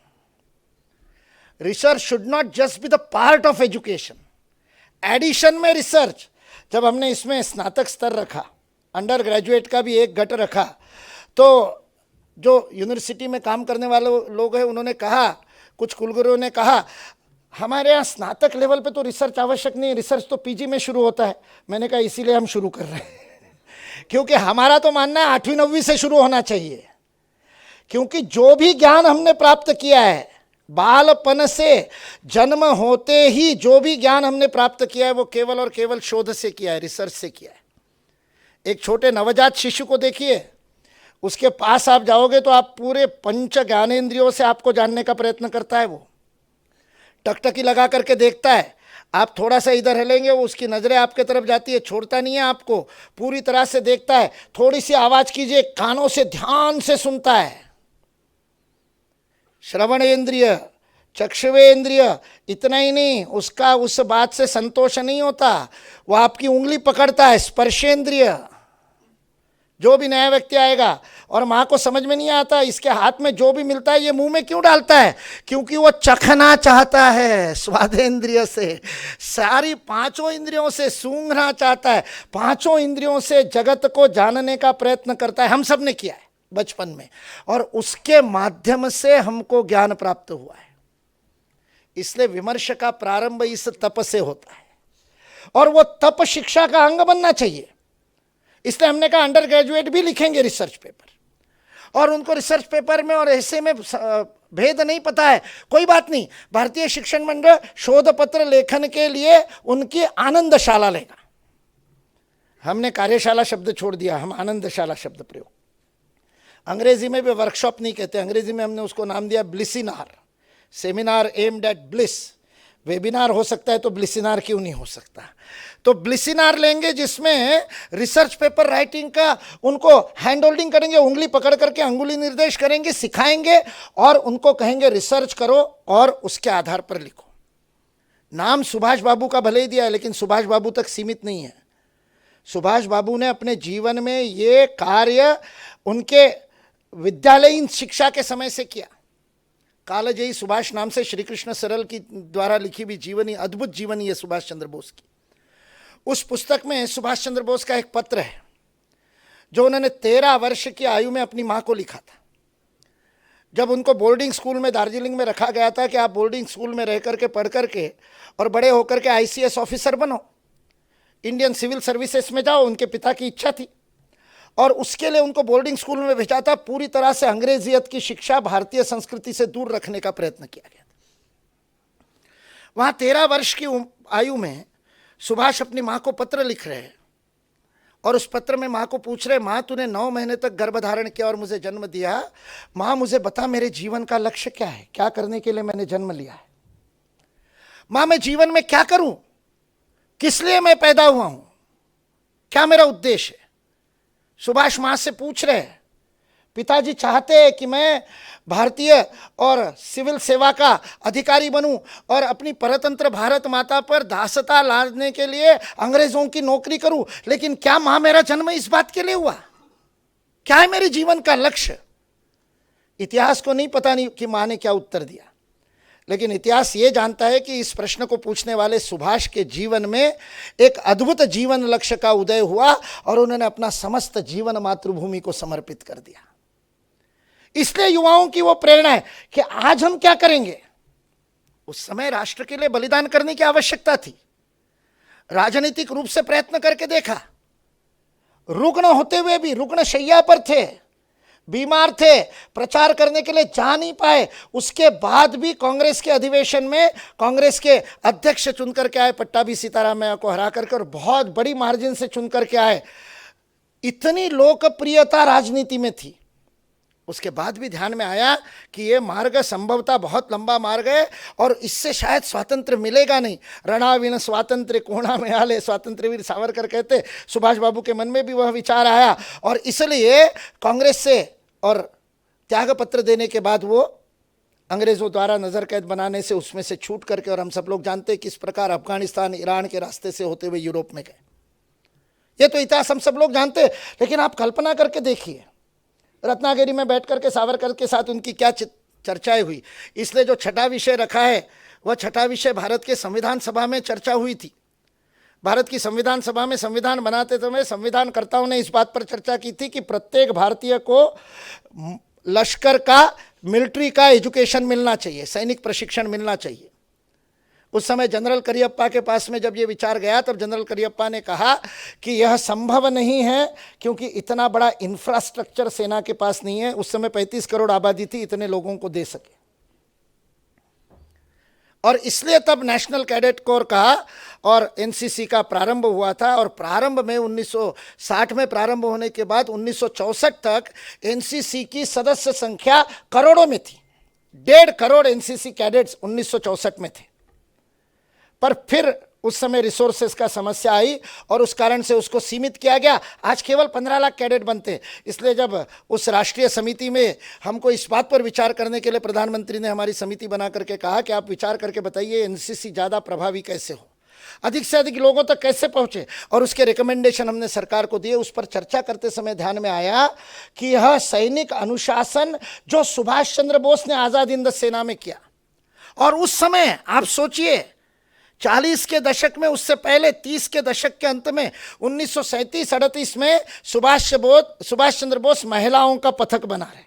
Research should not just be the part of education, addition में रिसर्च। जब हमने इसमें स्नातक स्तर रखा, अंडर ग्रेजुएट का भी एक घट रखा, तो जो यूनिवर्सिटी में काम करने वाले लोग हैं उन्होंने कहा कुछ कुलगुरुओं ने कहा हमारे यहाँ स्नातक लेवल पे तो रिसर्च आवश्यक नहीं, रिसर्च तो पीजी में शुरू होता है। मैंने कहा इसीलिए हम शुरू कर रहे हैं क्योंकि हमारा तो मानना है 8वीं 9वीं से शुरू होना चाहिए, क्योंकि जो भी ज्ञान हमने प्राप्त किया है बालपन से, जन्म होते ही जो भी ज्ञान हमने प्राप्त किया है वो केवल और केवल शोध से किया है, रिसर्च से किया है। एक छोटे नवजात शिशु को देखिए, उसके पास आप जाओगे तो आप पूरे पंच ज्ञानेंद्रियों से आपको जानने का प्रयत्न करता है। वो टकटकी लगा करके देखता है, आप थोड़ा सा इधर हिलेंगे वो उसकी नज़रें आपके तरफ जाती है, छोड़ता नहीं है आपको, पूरी तरह से देखता है। थोड़ी सी आवाज़ कीजिए, कानों से ध्यान से सुनता है। श्रवण इंद्रिय, चक्षुवेंद्रिय, इतना ही नहीं, उसका उस बात से संतोष नहीं होता, वो आपकी उंगली पकड़ता है। स्पर्शेंद्रिय, जो भी नया व्यक्ति आएगा और माँ को समझ में नहीं आता इसके हाथ में जो भी मिलता है ये मुंह में क्यों डालता है, क्योंकि वो चखना चाहता है स्वादेंद्रिय से, सारी पांचों इंद्रियों से सूंघना चाहता है, पांचों इंद्रियों से जगत को जानने का प्रयत्न करता है। हम सब ने किया है बचपन में, और उसके माध्यम से हमको ज्ञान प्राप्त हुआ है। इसलिए विमर्श का प्रारंभ इस तप से होता है, और वो तप शिक्षा का अंग बनना चाहिए। इसलिए हमने कहा अंडर ग्रेजुएट भी लिखेंगे रिसर्च पेपर, और उनको रिसर्च पेपर में और ऐसे में भेद नहीं पता है, कोई बात नहीं। भारतीय शिक्षण मंडल शोध पत्र लेखन के लिए उनकी आनंदशाला लेगा। हमने कार्यशाला शब्द छोड़ दिया, हम आनंदशाला शब्द प्रयोग। अंग्रेजी में भी वर्कशॉप नहीं कहते, अंग्रेजी में हमने उसको नाम दिया blissinar, seminar aimed at bliss. Webinar हो सकता है तो ब्लिसिनार क्यों नहीं हो सकता। तो ब्लिसिनार लेंगे जिसमें रिसर्च पेपर राइटिंग का उनको हैंड होल्डिंग करेंगे, उंगली पकड़ करके अंगुली निर्देश करेंगे, सिखाएंगे, और उनको कहेंगे रिसर्च करो और उसके आधार पर लिखो। नाम सुभाष बाबू का भले ही दिया है, लेकिन सुभाष बाबू तक सीमित नहीं है। सुभाष बाबू ने अपने जीवन में ये कार्य उनके विद्यालयीन शिक्षा के समय से किया। कालजयी सुभाष नाम से श्री कृष्ण सरल की द्वारा लिखी हुई जीवनी, अद्भुत जीवनी है सुभाष चंद्र बोस की। उस पुस्तक में सुभाष चंद्र बोस का एक पत्र है जो उन्होंने 13 वर्ष की आयु में अपनी माँ को लिखा था। जब उनको बोर्डिंग स्कूल में दार्जिलिंग में रखा गया था कि आप बोर्डिंग स्कूल में रह करके पढ़ करके और बड़े होकर के ICS ऑफिसर बनो, इंडियन सिविल सर्विसेज में जाओ, उनके पिता की इच्छा थी, और उसके लिए उनको बोर्डिंग स्कूल में भेजा था। पूरी तरह से अंग्रेजियत की शिक्षा, भारतीय संस्कृति से दूर रखने का प्रयत्न किया गया था। वहाँ 13 वर्ष की आयु में सुभाष अपनी माँ को पत्र लिख रहे हैं, और उस पत्र में माँ को पूछ रहे, माँ तूने 9 महीने तक गर्भ धारण किया और मुझे जन्म दिया, माँ मुझे बता मेरे जीवन का लक्ष्य क्या है, क्या करने के लिए मैंने जन्म लिया है। माँ मैं जीवन में क्या करूं, किस लिए मैं पैदा हुआ हूं, क्या मेरा उद्देश्य है। सुभाष माँ से पूछ रहे हैं, पिताजी चाहते हैं कि मैं भारतीय और सिविल सेवा का अधिकारी बनूं और अपनी परतंत्र भारत माता पर दासता लादने के लिए अंग्रेजों की नौकरी करूं, लेकिन क्या माँ मेरा जन्म इस बात के लिए हुआ, क्या है मेरे जीवन का लक्ष्य। इतिहास को नहीं पता नहीं कि माँ ने क्या उत्तर दिया, लेकिन इतिहास ये जानता है कि इस प्रश्न को पूछने वाले सुभाष के जीवन में एक अद्भुत जीवन लक्ष्य का उदय हुआ, और उन्होंने अपना समस्त जीवन मातृभूमि को समर्पित कर दिया। इसलिए युवाओं की वो प्रेरणा है कि आज हम क्या करेंगे। उस समय राष्ट्र के लिए बलिदान करने की आवश्यकता थी, राजनीतिक रूप से प्रयत्न करके देखा, रुग्ण होते हुए भी, रुग्ण शैया पर थे, बीमार थे, प्रचार करने के लिए जा नहीं पाए, उसके बाद भी कांग्रेस के अधिवेशन में कांग्रेस के अध्यक्ष चुनकर के आए, पट्टाभी सीतारामैया को हरा करके, और बहुत बड़ी मार्जिन से चुनकर के आए। इतनी लोकप्रियता राजनीति में थी। उसके बाद भी ध्यान में आया कि ये मार्ग संभवतः बहुत लंबा मार्ग है और इससे शायद स्वातंत्र मिलेगा नहीं। रणाविन स्वातंत्र कोणा में आले, स्वातंत्रवीर सावरकर कहते। सुभाष बाबू के मन में भी वह विचार आया, और इसलिए कांग्रेस से और त्यागपत्र देने के बाद वो अंग्रेज़ों द्वारा नज़र कैद बनाने से उसमें से छूट करके, और हम सब लोग जानते हैं किस प्रकार अफगानिस्तान, ईरान के रास्ते से होते हुए यूरोप में गए। ये तो इतिहास हम सब लोग जानते हैं, लेकिन आप कल्पना करके देखिए रत्नागिरी में बैठ करके सावरकर के साथ उनकी क्या चर्चाएं हुई। इसलिए जो छठा विषय रखा है वह छठा विषय भारत के संविधान सभा में चर्चा हुई थी। भारत की संविधान सभा में संविधान बनाते समय संविधानकर्ताओं ने इस बात पर चर्चा की थी कि प्रत्येक भारतीय को लश्कर का मिलिट्री का एजुकेशन मिलना चाहिए, सैनिक प्रशिक्षण मिलना चाहिए। उस समय जनरल करियप्पा के पास में जब ये विचार गया तब जनरल करियप्पा ने कहा कि यह संभव नहीं है क्योंकि इतना बड़ा इंफ्रास्ट्रक्चर सेना के पास नहीं है। उस समय 35 करोड़ आबादी थी, इतने लोगों को दे सके। और इसलिए तब नेशनल कैडेट कोर का और एनसीसी का प्रारंभ हुआ था। और प्रारंभ में 1960 में प्रारंभ होने के बाद 1964 तक एनसीसी की सदस्य संख्या करोड़ों में थी। 1.5 करोड़ एनसीसी कैडेट्स 1964 में थे। पर फिर उस समय रिसोर्सेस का समस्या आई और उस कारण से उसको सीमित किया गया। आज केवल 15 लाख कैडेट बनते। इसलिए जब उस राष्ट्रीय समिति में हमको इस बात पर विचार करने के लिए प्रधानमंत्री ने हमारी समिति बना करके कहा कि आप विचार करके बताइए एनसीसी ज़्यादा प्रभावी कैसे हो, अधिक से अधिक लोगों तक कैसे पहुंचे। और उसके रिकमेंडेशन हमने सरकार को दिए। उस पर चर्चा करते समय ध्यान में आया कि यह सैनिक अनुशासन जो सुभाष चंद्र बोस ने आज़ाद हिंद सेना में किया, और उस समय आप सोचिए 40 के दशक में, उससे पहले 30 के दशक के अंत में 1937-38 में सुभाष चंद्र बोस महिलाओं का पथक बना रहे।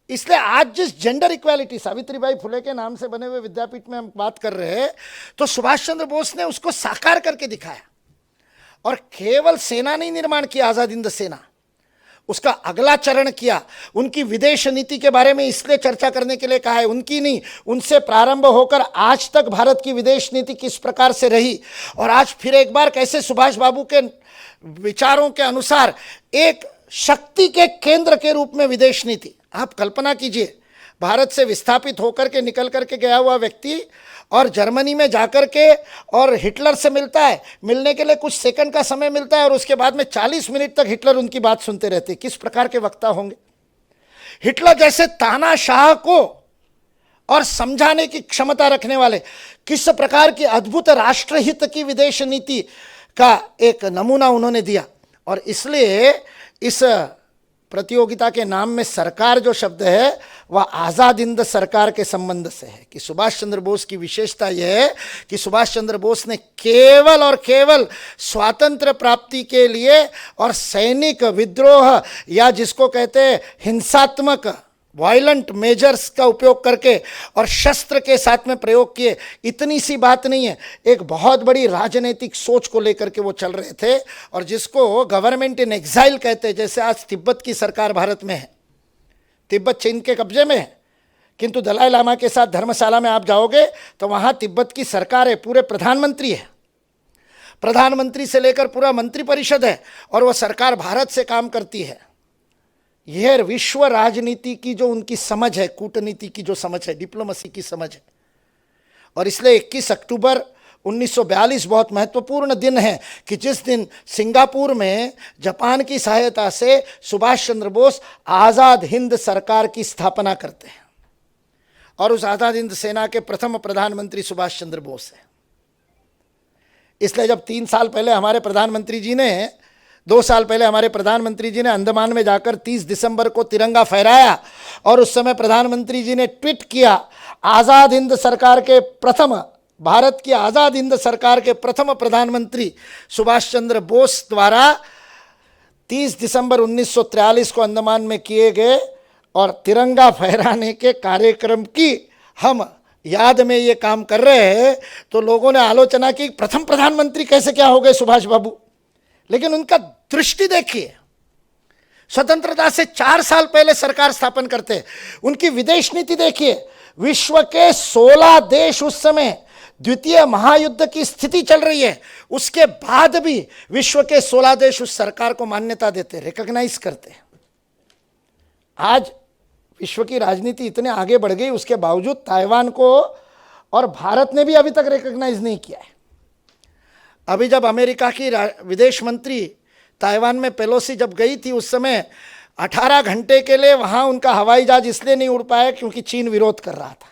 इसलिए आज जिस जेंडर इक्वालिटी सावित्रीबाई फुले के नाम से बने हुए विद्यापीठ में हम बात कर रहे हैं, तो सुभाष चंद्र बोस ने उसको साकार करके दिखाया। और केवल सेना नहीं निर्माण किया, आज़ाद हिंद सेना, उसका अगला चरण किया। उनकी विदेश नीति के बारे में इसलिए चर्चा करने के लिए कहा है, उनकी नहीं, उनसे प्रारंभ होकर आज तक भारत की विदेश नीति किस प्रकार से रही। और आज फिर एक बार कैसे सुभाष बाबू के विचारों के अनुसार एक शक्ति के केंद्र के रूप में विदेश नीति। आप कल्पना कीजिए, भारत से विस्थापित होकर के निकल करके गया हुआ व्यक्ति और जर्मनी में जाकर के और हिटलर से मिलता है, मिलने के लिए कुछ सेकंड का समय मिलता है और उसके बाद में 40 मिनट तक हिटलर उनकी बात सुनते रहते। किस प्रकार के वक्ता होंगे। हिटलर जैसे तानाशाह को और समझाने की क्षमता रखने वाले, किस प्रकार की अद्भुत राष्ट्रहित की विदेश नीति का एक नमूना उन्होंने दिया। और इसलिए इस प्रतियोगिता के नाम में सरकार जो शब्द है वह आज़ाद हिंद सरकार के संबंध से है कि सुभाष चंद्र बोस की विशेषता यह है कि सुभाष चंद्र बोस ने केवल और केवल स्वातंत्र प्राप्ति के लिए और सैनिक विद्रोह या जिसको कहते हैं हिंसात्मक वायलेंट मेजर्स का उपयोग करके और शस्त्र के साथ में प्रयोग किए, इतनी सी बात नहीं है। एक बहुत बड़ी राजनीतिक सोच को लेकर के वो चल रहे थे और जिसको गवर्नमेंट इन एग्जाइल कहते हैं। जैसे आज तिब्बत की सरकार भारत में है, तिब्बत चीन के कब्जे में है, किंतु दलाई लामा के साथ धर्मशाला में आप जाओगे तो वहाँ तिब्बत की सरकार है, पूरे प्रधानमंत्री है, प्रधानमंत्री से लेकर पूरा मंत्रिपरिषद है और वह सरकार भारत से काम करती है। यह विश्व राजनीति की जो उनकी समझ है, कूटनीति की जो समझ है, डिप्लोमेसी की समझ है। और इसलिए 21 अक्टूबर 1942 बहुत महत्वपूर्ण दिन है कि जिस दिन सिंगापुर में जापान की सहायता से सुभाष चंद्र बोस आज़ाद हिंद सरकार की स्थापना करते हैं और उस आज़ाद हिंद सेना के प्रथम प्रधानमंत्री सुभाष चंद्र बोस हैं। इसलिए जब 2 साल पहले हमारे प्रधानमंत्री जी ने अंडमान में जाकर 30 दिसंबर को तिरंगा फहराया और उस समय प्रधानमंत्री जी ने ट्वीट किया, आज़ाद हिंद सरकार के प्रथम, भारत की आज़ाद हिंद सरकार के प्रथम प्रधानमंत्री सुभाष चंद्र बोस द्वारा 30 दिसंबर 1943 को अंडमान में किए गए और तिरंगा फहराने के कार्यक्रम की हम याद में ये काम कर रहे हैं। तो लोगों ने आलोचना की, प्रथम प्रधानमंत्री कैसे क्या हो गए सुभाष बाबू। लेकिन उनका दृष्टि देखिए, स्वतंत्रता से 4 साल पहले सरकार स्थापन करते हैं। उनकी विदेश नीति देखिए, विश्व के 16 देश उस समय द्वितीय महायुद्ध की स्थिति चल रही है, उसके बाद भी विश्व के 16 देश उस सरकार को मान्यता देते, रिकॉग्नाइज करते। आज विश्व की राजनीति इतने आगे बढ़ गई, उसके बावजूद ताइवान को और भारत ने भी अभी तक रिकॉग्नाइज नहीं किया है। अभी जब अमेरिका की विदेश मंत्री ताइवान में पेलोसी जब गई थी, उस समय 18 घंटे के लिए वहाँ उनका हवाई जहाज इसलिए नहीं उड़ पाया क्योंकि चीन विरोध कर रहा था।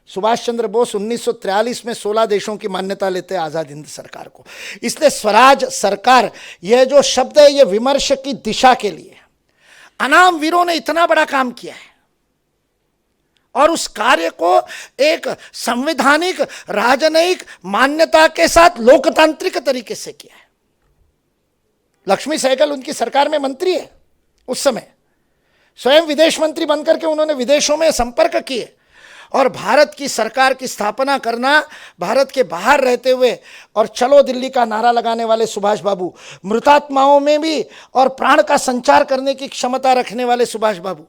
सुभाष चंद्र बोस 1943 में 16 देशों की मान्यता लेते हैं आज़ाद हिंद सरकार को। इसलिए स्वराज सरकार, यह जो शब्द है ये विमर्श की दिशा के लिए। अनाम वीरों ने इतना बड़ा काम किया है और उस कार्य को एक संवैधानिक राजनयिक मान्यता के साथ लोकतांत्रिक तरीके से किया है। लक्ष्मी सहगल उनकी सरकार में मंत्री है उस समय, स्वयं विदेश मंत्री बनकर के उन्होंने विदेशों में संपर्क किए और भारत की सरकार की स्थापना करना, भारत के बाहर रहते हुए और चलो दिल्ली का नारा लगाने वाले सुभाष बाबू, मृतात्माओं में भी और प्राण का संचार करने की क्षमता रखने वाले सुभाष बाबू।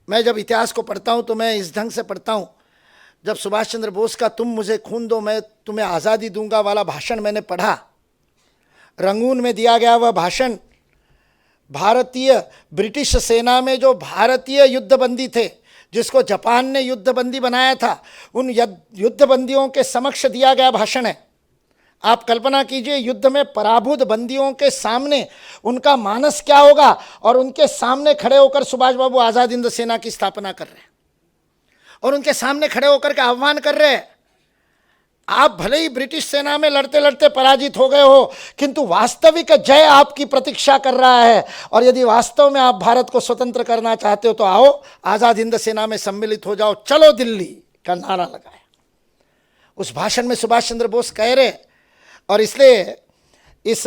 मैं जब इतिहास को पढ़ता हूं तो मैं इस ढंग से पढ़ता हूं, जब सुभाष चंद्र बोस का तुम मुझे खून दो मैं तुम्हें आज़ादी दूंगा वाला भाषण मैंने पढ़ा, रंगून में दिया गया वह भाषण, भारतीय ब्रिटिश सेना में जो भारतीय युद्धबंदी थे, जिसको जापान ने युद्धबंदी बनाया था, उन युद्धबंदियों के समक्ष दिया गया भाषण है। आप कल्पना कीजिए, युद्ध में पराभूत बंदियों के सामने उनका मानस क्या होगा, और उनके सामने खड़े होकर सुभाष बाबू आज़ाद हिंद सेना की स्थापना कर रहे हैं और उनके सामने खड़े होकर के आह्वान कर रहे हैं, आप भले ही ब्रिटिश सेना में लड़ते लड़ते पराजित हो गए हो, किंतु वास्तविक जय आपकी प्रतीक्षा कर रहा है, और यदि वास्तव में आप भारत को स्वतंत्र करना चाहते हो तो आओ आज़ाद हिंद सेना में सम्मिलित हो जाओ, चलो दिल्ली का नारा लगाया। उस भाषण में सुभाष चंद्र बोस कह रहे, और इसलिए इस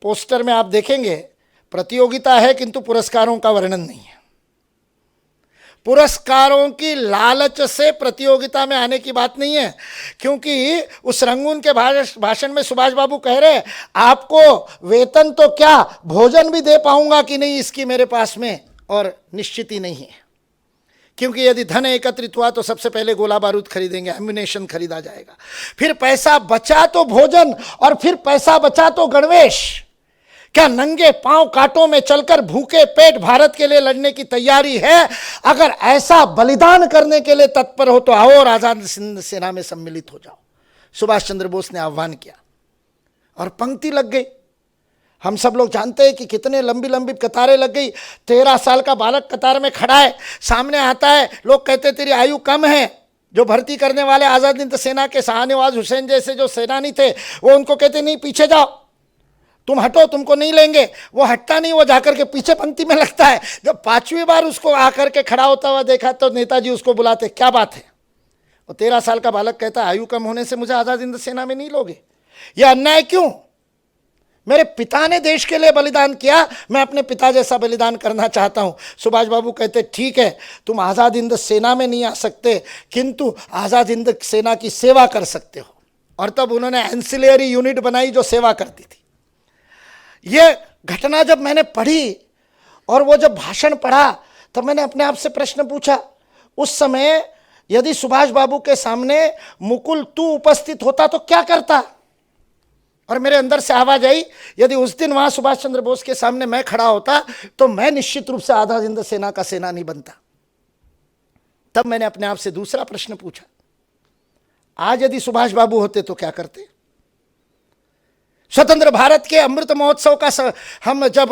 पोस्टर में आप देखेंगे प्रतियोगिता है किंतु पुरस्कारों का वर्णन नहीं है। पुरस्कारों की लालच से प्रतियोगिता में आने की बात नहीं है, क्योंकि उस रंगून के भाषण में सुभाष बाबू कह रहे हैं, आपको वेतन तो क्या भोजन भी दे पाऊंगा कि नहीं इसकी मेरे पास में और निश्चित ही नहीं है, क्योंकि यदि धन एकत्रित हुआ तो सबसे पहले गोला बारूद खरीदेंगे, एम्यूनेशन खरीदा जाएगा, फिर पैसा बचा तो भोजन, और फिर पैसा बचा तो गणवेश। क्या नंगे पांव कांटों में चलकर भूखे पेट भारत के लिए लड़ने की तैयारी है? अगर ऐसा बलिदान करने के लिए तत्पर हो तो आओ और आजाद हिंद सेना में सम्मिलित हो जाओ। सुभाष चंद्र बोस ने आह्वान किया और पंक्ति लग गई। हम सब लोग जानते हैं कि कितने लंबी लंबी कतारें लग गई। 13 साल का बालक कतार में खड़ा है, सामने आता है, लोग कहते तेरी आयु कम है। जो भर्ती करने वाले आज़ाद हिंद सेना के शाहनवाज हुसैन जैसे जो सेनानी थे, वो उनको कहते नहीं पीछे जाओ, तुम हटो, तुमको नहीं लेंगे। वो हटता नहीं, वो जाकर के पीछे पंक्ति में लगता है। जब 5वीं बार उसको आकर के खड़ा होता हुआ देखा तो नेताजी उसको बुलाते, क्या बात है? और 13 साल का बालक कहता, आयु कम होने से मुझे आज़ाद हिंद सेना में नहीं लोगे, यह अन्याय क्यों? मेरे पिता ने देश के लिए बलिदान किया, मैं अपने पिता जैसा बलिदान करना चाहता हूं। सुभाष बाबू कहते, ठीक है, तुम आज़ाद हिंद सेना में नहीं आ सकते, किंतु आज़ाद हिंद सेना की सेवा कर सकते हो। और तब उन्होंने एंसिलियरी यूनिट बनाई जो सेवा करती थी। ये घटना जब मैंने पढ़ी और वो जब भाषण पढ़ा, तब मैंने अपने आप से प्रश्न पूछा, उस समय यदि सुभाष बाबू के सामने मुकुल तू उपस्थित होता तो क्या करता? और मेरे अंदर से आवाज आई, यदि उस दिन वहां सुभाष चंद्र बोस के सामने मैं खड़ा होता तो मैं निश्चित रूप से आज़ाद हिंद सेना का सेनानी बनता। तब मैंने अपने आप से दूसरा प्रश्न पूछा, आज यदि सुभाष बाबू होते तो क्या करते? स्वतंत्र भारत के अमृत महोत्सव का हम जब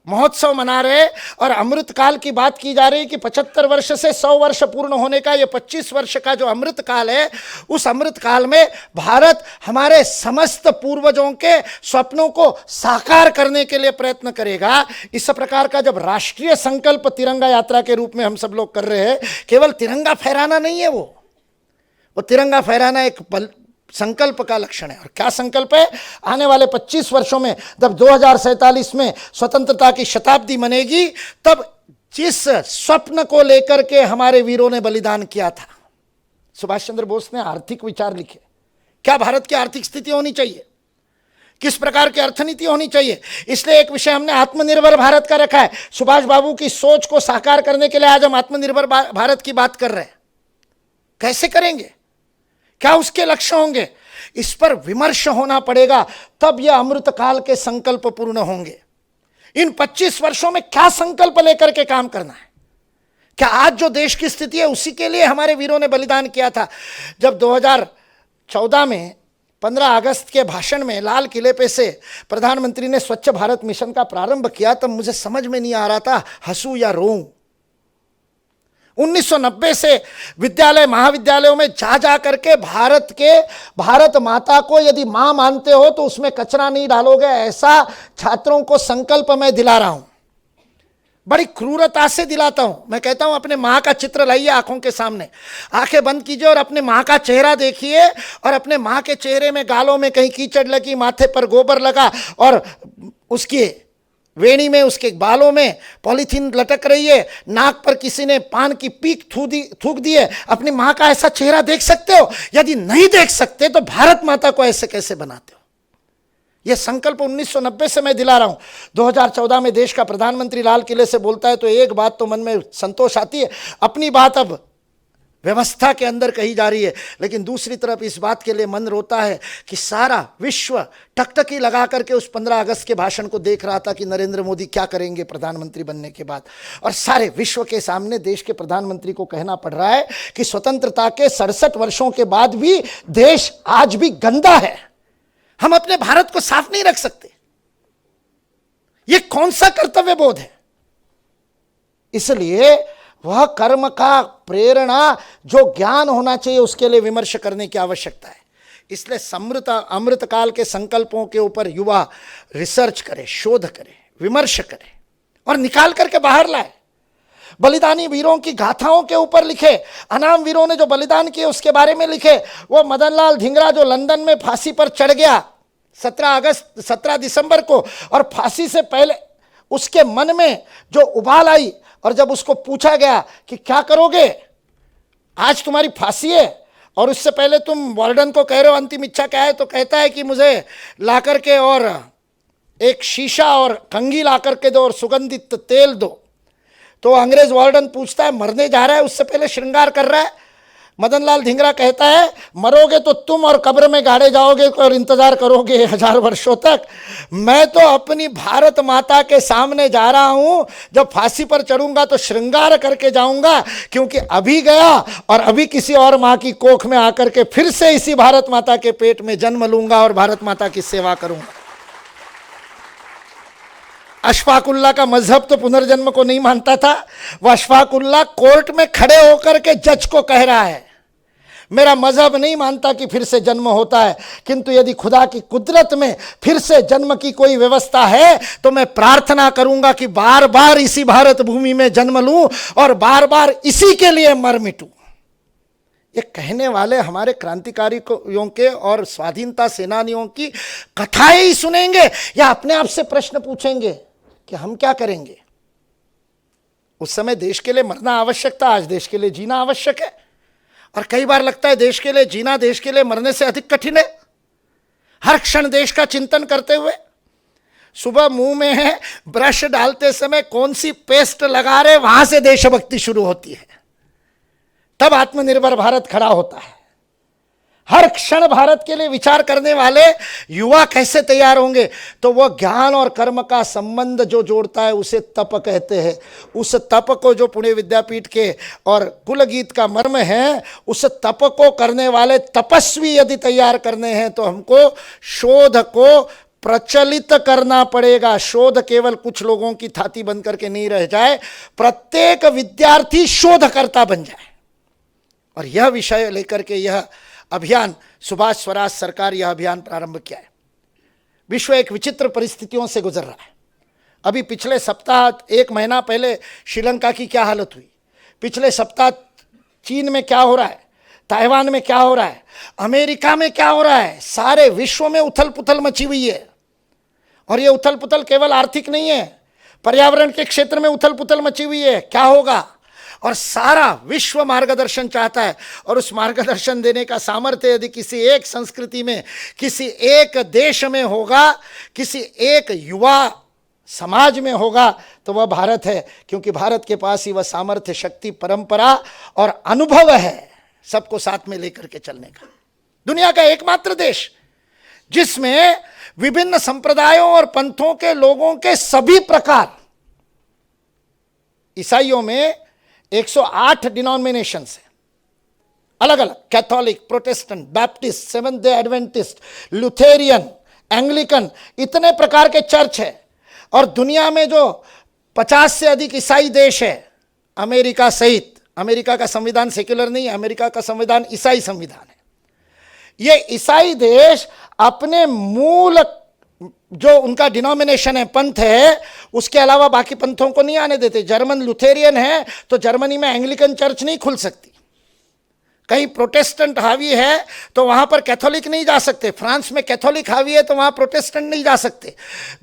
महोत्सव मना रहे और अमृत काल की बात की जा रही कि 75 वर्ष से 100 वर्ष पूर्ण होने का ये 25 वर्ष का जो अमृत काल है, उस अमृत काल में भारत हमारे समस्त पूर्वजों के स्वप्नों को साकार करने के लिए प्रयत्न करेगा। इस प्रकार का जब राष्ट्रीय संकल्प तिरंगा यात्रा के रूप में हम सब लोग कर रहे हैं, केवल तिरंगा फहराना नहीं है, वो तिरंगा फहराना एक संकल्प का लक्षण है। और क्या संकल्प है? आने वाले 25 वर्षों में जब 2047 में स्वतंत्रता की शताब्दी मनेगी, तब जिस स्वप्न को लेकर के हमारे वीरों ने बलिदान किया था, सुभाष चंद्र बोस ने आर्थिक विचार लिखे। क्या भारत की आर्थिक स्थिति होनी चाहिए, किस प्रकार की अर्थनीति होनी चाहिए, इसलिए एक विषय हमने आत्मनिर्भर भारत का रखा है। सुभाष बाबू की सोच को साकार करने के लिए आज हम आत्मनिर्भर भारत की बात कर रहे हैं। कैसे करेंगे, क्या उसके लक्ष्य होंगे, इस पर विमर्श होना पड़ेगा, तब यह अमृत काल के संकल्प पूर्ण होंगे। इन 25 वर्षों में क्या संकल्प लेकर के काम करना है? क्या आज जो देश की स्थिति है उसी के लिए हमारे वीरों ने बलिदान किया था? जब 2014 में 15 अगस्त के भाषण में लाल किले पे से प्रधानमंत्री ने स्वच्छ भारत मिशन का प्रारंभ किया, तब मुझे समझ में नहीं आ रहा था हंसू या रोऊं। 1990 से विद्यालय महाविद्यालयों में जा करके भारत माता को यदि मां मानते हो तो उसमें कचरा नहीं डालोगे, ऐसा छात्रों को संकल्प मैं दिला रहा हूं। बड़ी क्रूरता से दिलाता हूं। मैं कहता हूं अपने मां का चित्र लाइए आंखों के सामने, आंखें बंद कीजिए और अपने मां का चेहरा देखिए, और अपने मां के चेहरे में गालों में कहीं कीचड़ लगी, माथे पर गोबर लगा और उसकी वेणी में, उसके बालों में पॉलीथीन लटक रही है, नाक पर किसी ने पान की पीक थूक दी है। अपनी मां का ऐसा चेहरा देख सकते हो? यदि नहीं देख सकते तो भारत माता को ऐसे कैसे बनाते हो? यह संकल्प 1990 से मैं दिला रहा हूं। 2014 में देश का प्रधानमंत्री लाल किले से बोलता है तो एक बात तो मन में संतोष आती है, अपनी बात अब व्यवस्था के अंदर कही जा रही है, लेकिन दूसरी तरफ इस बात के लिए मन रोता है कि सारा विश्व टकटकी लगा करके उस 15 अगस्त के भाषण को देख रहा था कि नरेंद्र मोदी क्या करेंगे प्रधानमंत्री बनने के बाद, और सारे विश्व के सामने देश के प्रधानमंत्री को कहना पड़ रहा है कि स्वतंत्रता के 67 वर्षों के बाद भी देश आज भी गंदा है, हम अपने भारत को साफ नहीं रख सकते। यह कौन सा कर्तव्य बोध है? इसलिए वह कर्म का प्रेरणा जो ज्ञान होना चाहिए उसके लिए विमर्श करने की आवश्यकता है। इसलिए अमृत काल के संकल्पों के ऊपर युवा रिसर्च करे, शोध करे, विमर्श करे और निकाल करके बाहर लाए। बलिदानी वीरों की गाथाओं के ऊपर लिखे, अनाम वीरों ने जो बलिदान किए उसके बारे में लिखे। वो मदनलाल धिंगरा जो लंदन में फांसी पर चढ़ गया 17 दिसंबर को, और फांसी से पहले उसके मन में जो उबाल आई, और जब उसको पूछा गया कि क्या करोगे, आज तुम्हारी फांसी है और उससे पहले तुम वार्डन को कह रहे हो अंतिम इच्छा क्या है, तो कहता है कि मुझे ला करके और एक शीशा और कंघी ला करके दो और सुगंधित तेल दो। तो अंग्रेज वार्डन पूछता है मरने जा रहा है, उससे पहले श्रृंगार कर रहा है। मदनलाल धिंगरा कहता है मरोगे तो तुम और कब्र में गाड़े जाओगे और इंतजार करोगे 1000 वर्षों तक। मैं तो अपनी भारत माता के सामने जा रहा हूं, जब फांसी पर चढ़ूंगा तो श्रृंगार करके जाऊंगा, क्योंकि अभी गया और अभी किसी और मां की कोख में आकर के फिर से इसी भारत माता के पेट में जन्म लूंगा और भारत माता की सेवा करूंगा। अशफाकुल्ला का मजहब तो पुनर्जन्म को नहीं मानता था। वह अशफाकुल्ला कोर्ट में खड़े होकर के जज को कह रहा है मेरा मजहब नहीं मानता कि फिर से जन्म होता है, किंतु यदि खुदा की कुदरत में फिर से जन्म की कोई व्यवस्था है तो मैं प्रार्थना करूंगा कि बार बार इसी भारत भूमि में जन्म लूं और बार बार इसी के लिए मर मिटूं। ये कहने वाले हमारे क्रांतिकारियों के और स्वाधीनता सेनानियों की कथाएं ही सुनेंगे या अपने आप से प्रश्न पूछेंगे कि हम क्या करेंगे? उस समय देश के लिए मरना आवश्यक था, आज देश के लिए जीना आवश्यक है। और कई बार लगता है देश के लिए जीना देश के लिए मरने से अधिक कठिन है। हर क्षण देश का चिंतन करते हुए, सुबह मुंह में है ब्रश डालते समय कौन सी पेस्ट लगा रहे, वहां से देशभक्ति शुरू होती है, तब आत्मनिर्भर भारत खड़ा होता है। हर क्षण भारत के लिए विचार करने वाले युवा कैसे तैयार होंगे? तो वह ज्ञान और कर्म का संबंध जो जोड़ता है उसे तप कहते हैं। उस तप को जो पुणे विद्यापीठ के और कुल गीत का मर्म है, उस तप को करने वाले तपस्वी यदि तैयार करने हैं तो हमको शोध को प्रचलित करना पड़ेगा। शोध केवल कुछ लोगों की थाती बंद करके नहीं रह जाए, प्रत्येक विद्यार्थी शोधकर्ता बन जाए। और यह विषय लेकर के यह अभियान सुभाष स्वराज सरकार यह अभियान प्रारंभ किया है। विश्व एक विचित्र परिस्थितियों से गुजर रहा है। अभी पिछले सप्ताह, 1 महीना पहले श्रीलंका की क्या हालत हुई, पिछले सप्ताह चीन में क्या हो रहा है, ताइवान में क्या हो रहा है, अमेरिका में क्या हो रहा है, सारे विश्व में उथल पुथल मची हुई है। और ये उथल पुथल केवल आर्थिक नहीं है, पर्यावरण के क्षेत्र में उथल पुथल मची हुई है। क्या होगा? और सारा विश्व मार्गदर्शन चाहता है, और उस मार्गदर्शन देने का सामर्थ्य यदि किसी एक संस्कृति में, किसी एक देश में होगा, किसी एक युवा समाज में होगा, तो वह भारत है। क्योंकि भारत के पास ही वह सामर्थ्य, शक्ति, परंपरा और अनुभव है सबको साथ में लेकर के चलने का। दुनिया का एकमात्र देश जिसमें विभिन्न संप्रदायों और पंथों के लोगों के सभी प्रकार, ईसाइयों में 108 डिनोमिनेशंस है, अलग अलग, Catholic, Protestant, Baptist, Seventh Day Adventist, Lutheran, Anglican, इतने प्रकार के चर्च है। और दुनिया में जो 50 से अधिक ईसाई देश है, अमेरिका सहित। अमेरिका का संविधान सेक्युलर नहीं है, अमेरिका का संविधान ईसाई संविधान है। ये ईसाई देश अपने मूल जो उनका डिनोमिनेशन है, पंथ है, उसके अलावा बाकी पंथों को नहीं आने देते। जर्मन लुथेरियन है तो जर्मनी में एंग्लिकन चर्च नहीं खुल सकती, कहीं प्रोटेस्टेंट हावी है तो वहां पर कैथोलिक नहीं जा सकते, फ्रांस में कैथोलिक हावी है तो वहां प्रोटेस्टेंट नहीं जा सकते।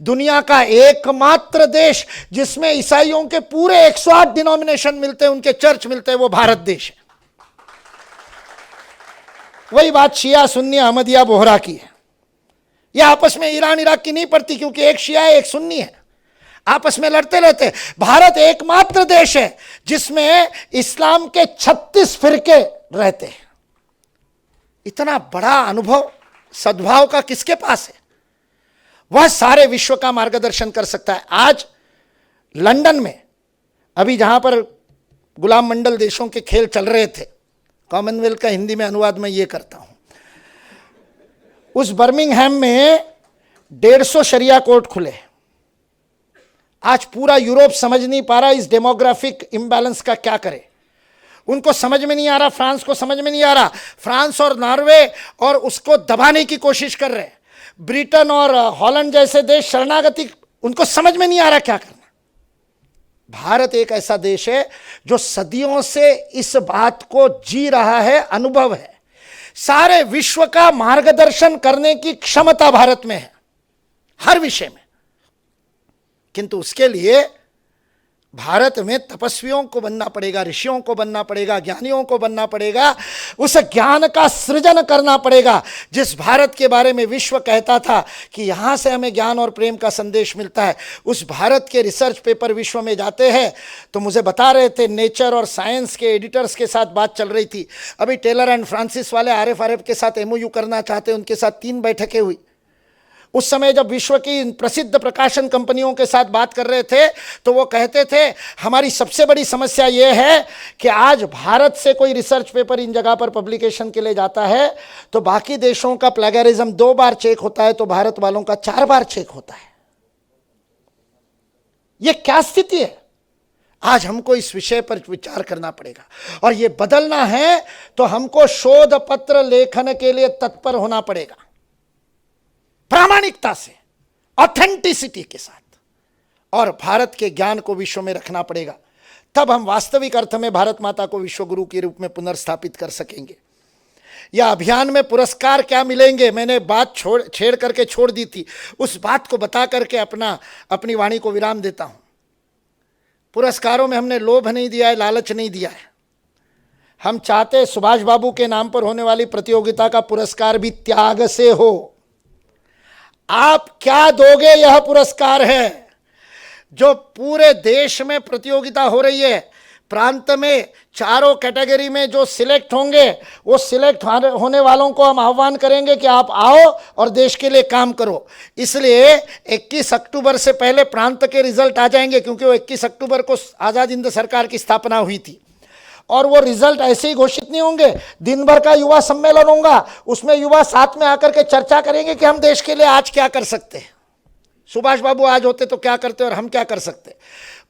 दुनिया का एकमात्र देश जिसमें ईसाइयों के पूरे 108 डिनोमिनेशन मिलते हैं, उनके चर्च मिलते हैं, वो भारत देश है। वही बात शिया सुन्नी अहमदिया बोहरा की है। यह आपस में ईरान इराक की नहीं पड़ती, क्योंकि एक शिया है एक सुन्नी है, आपस में लड़ते रहते। भारत एकमात्र देश है जिसमें इस्लाम के 36 फिरके रहते हैं। इतना बड़ा अनुभव सद्भाव का किसके पास है? वह सारे विश्व का मार्गदर्शन कर सकता है। आज लंदन में अभी जहां पर गुलाम मंडल देशों के खेल चल रहे थे, कॉमनवेल्थ का हिंदी में अनुवाद मैं ये करता हूं, उस बर्मिंघम में 150 शरिया कोर्ट खुले। आज पूरा यूरोप समझ नहीं पा रहा इस डेमोग्राफिक इम्बैलेंस का क्या करे। उनको समझ में नहीं आ रहा, फ्रांस को समझ में नहीं आ रहा। फ्रांस और नॉर्वे और उसको दबाने की कोशिश कर रहे हैं। ब्रिटेन और हॉलैंड जैसे देश शरणागति, उनको समझ में नहीं आ रहा क्या करना। भारत एक ऐसा देश है जो सदियों से इस बात को जी रहा है, अनुभव है। सारे विश्व का मार्गदर्शन करने की क्षमता भारत में है हर विषय में। किंतु उसके लिए भारत में तपस्वियों को बनना पड़ेगा, ऋषियों को बनना पड़ेगा, ज्ञानियों को बनना पड़ेगा, उस ज्ञान का सृजन करना पड़ेगा जिस भारत के बारे में विश्व कहता था कि यहां से हमें ज्ञान और प्रेम का संदेश मिलता है। उस भारत के रिसर्च पेपर विश्व में जाते हैं। तो मुझे बता रहे थे, नेचर और साइंस के एडिटर्स के साथ बात चल रही थी। अभी टेलर एंड फ्रांसिस वाले RFRF के साथ MOU करना चाहते हैं, उनके साथ 3 बैठकें हुई। उस समय जब विश्व की प्रसिद्ध प्रकाशन कंपनियों के साथ बात कर रहे थे तो वो कहते थे हमारी सबसे बड़ी समस्या ये है कि आज भारत से कोई रिसर्च पेपर इन जगह पर पब्लिकेशन के लिए जाता है तो बाकी देशों का प्लेगरिज्म 2 बार चेक होता है, तो भारत वालों का 4 बार चेक होता है। ये क्या स्थिति है? आज हमको इस विषय पर विचार करना पड़ेगा और ये बदलना है तो हमको शोध पत्र लेखन के लिए तत्पर होना पड़ेगा, प्रामाणिकता से, ऑथेंटिसिटी के साथ, और भारत के ज्ञान को विश्व में रखना पड़ेगा। तब हम वास्तविक अर्थ में भारत माता को विश्व गुरु के रूप में पुनर्स्थापित कर सकेंगे। यह अभियान में पुरस्कार क्या मिलेंगे, मैंने बात छेड़ करके छोड़ दी थी, उस बात को बता करके अपनी वाणी को विराम देता हूं। पुरस्कारों में हमने लोभ नहीं दिया है, लालच नहीं दिया है। हम चाहते सुभाष बाबू के नाम पर होने वाली प्रतियोगिता का पुरस्कार भी त्याग से हो। आप क्या दोगे, यह पुरस्कार है। जो पूरे देश में प्रतियोगिता हो रही है, प्रांत में चारों कैटेगरी में जो सिलेक्ट होंगे, वो सिलेक्ट होने वालों को हम आह्वान करेंगे कि आप आओ और देश के लिए काम करो। इसलिए 21 अक्टूबर से पहले प्रांत के रिजल्ट आ जाएंगे, क्योंकि वो 21 अक्टूबर को आज़ाद हिंद सरकार की स्थापना हुई थी। और वो रिजल्ट ऐसे ही घोषित नहीं होंगे, दिन भर का युवा सम्मेलन होगा, उसमें युवा साथ में आकर के चर्चा करेंगे कि हम देश के लिए आज क्या कर सकते हैं। सुभाष बाबू आज होते तो क्या करते और हम क्या कर सकते।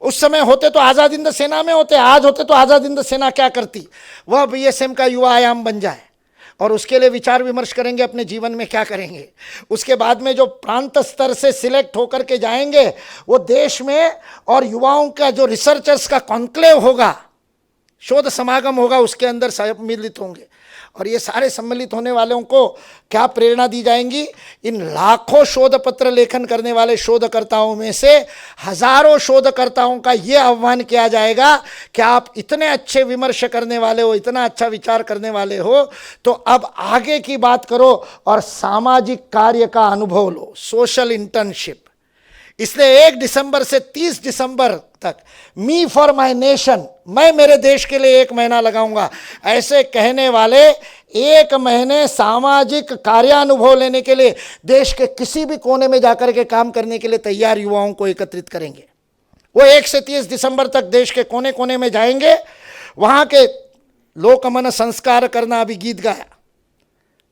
उस समय होते तो आज़ाद हिंद सेना में होते, आज होते तो आज़ाद हिंद सेना क्या करती। वह BSM का युवा आयाम बन जाए और उसके लिए विचार विमर्श करेंगे, अपने जीवन में क्या करेंगे। उसके बाद में जो प्रांत स्तर से सिलेक्ट होकर के जाएंगे, वो देश में और युवाओं का जो रिसर्चर्स का कॉन्क्लेव होगा, शोध समागम होगा, उसके अंदर सम्मिलित होंगे। और ये सारे सम्मिलित होने वालों को क्या प्रेरणा दी जाएंगी, इन लाखों शोध पत्र लेखन करने वाले शोधकर्ताओं में से हजारों शोधकर्ताओं का ये आह्वान किया जाएगा कि आप इतने अच्छे विमर्श करने वाले हो, इतना अच्छा विचार करने वाले हो, तो अब आगे की बात करो और सामाजिक कार्य का अनुभव लो, सोशल इंटर्नशिप। इसलिए 1 दिसंबर से 30 दिसंबर तक मी फॉर माई नेशन, मैं मेरे देश के लिए 1 महीना लगाऊंगा, ऐसे कहने वाले 1 महीने सामाजिक कार्यानुभव लेने के लिए देश के किसी भी कोने में जाकर के काम करने के लिए तैयार युवाओं को एकत्रित करेंगे। वो 1 से 30 दिसंबर तक देश के कोने कोने में जाएंगे। वहां के लोकमन संस्कार करना, अभी गीत गाया,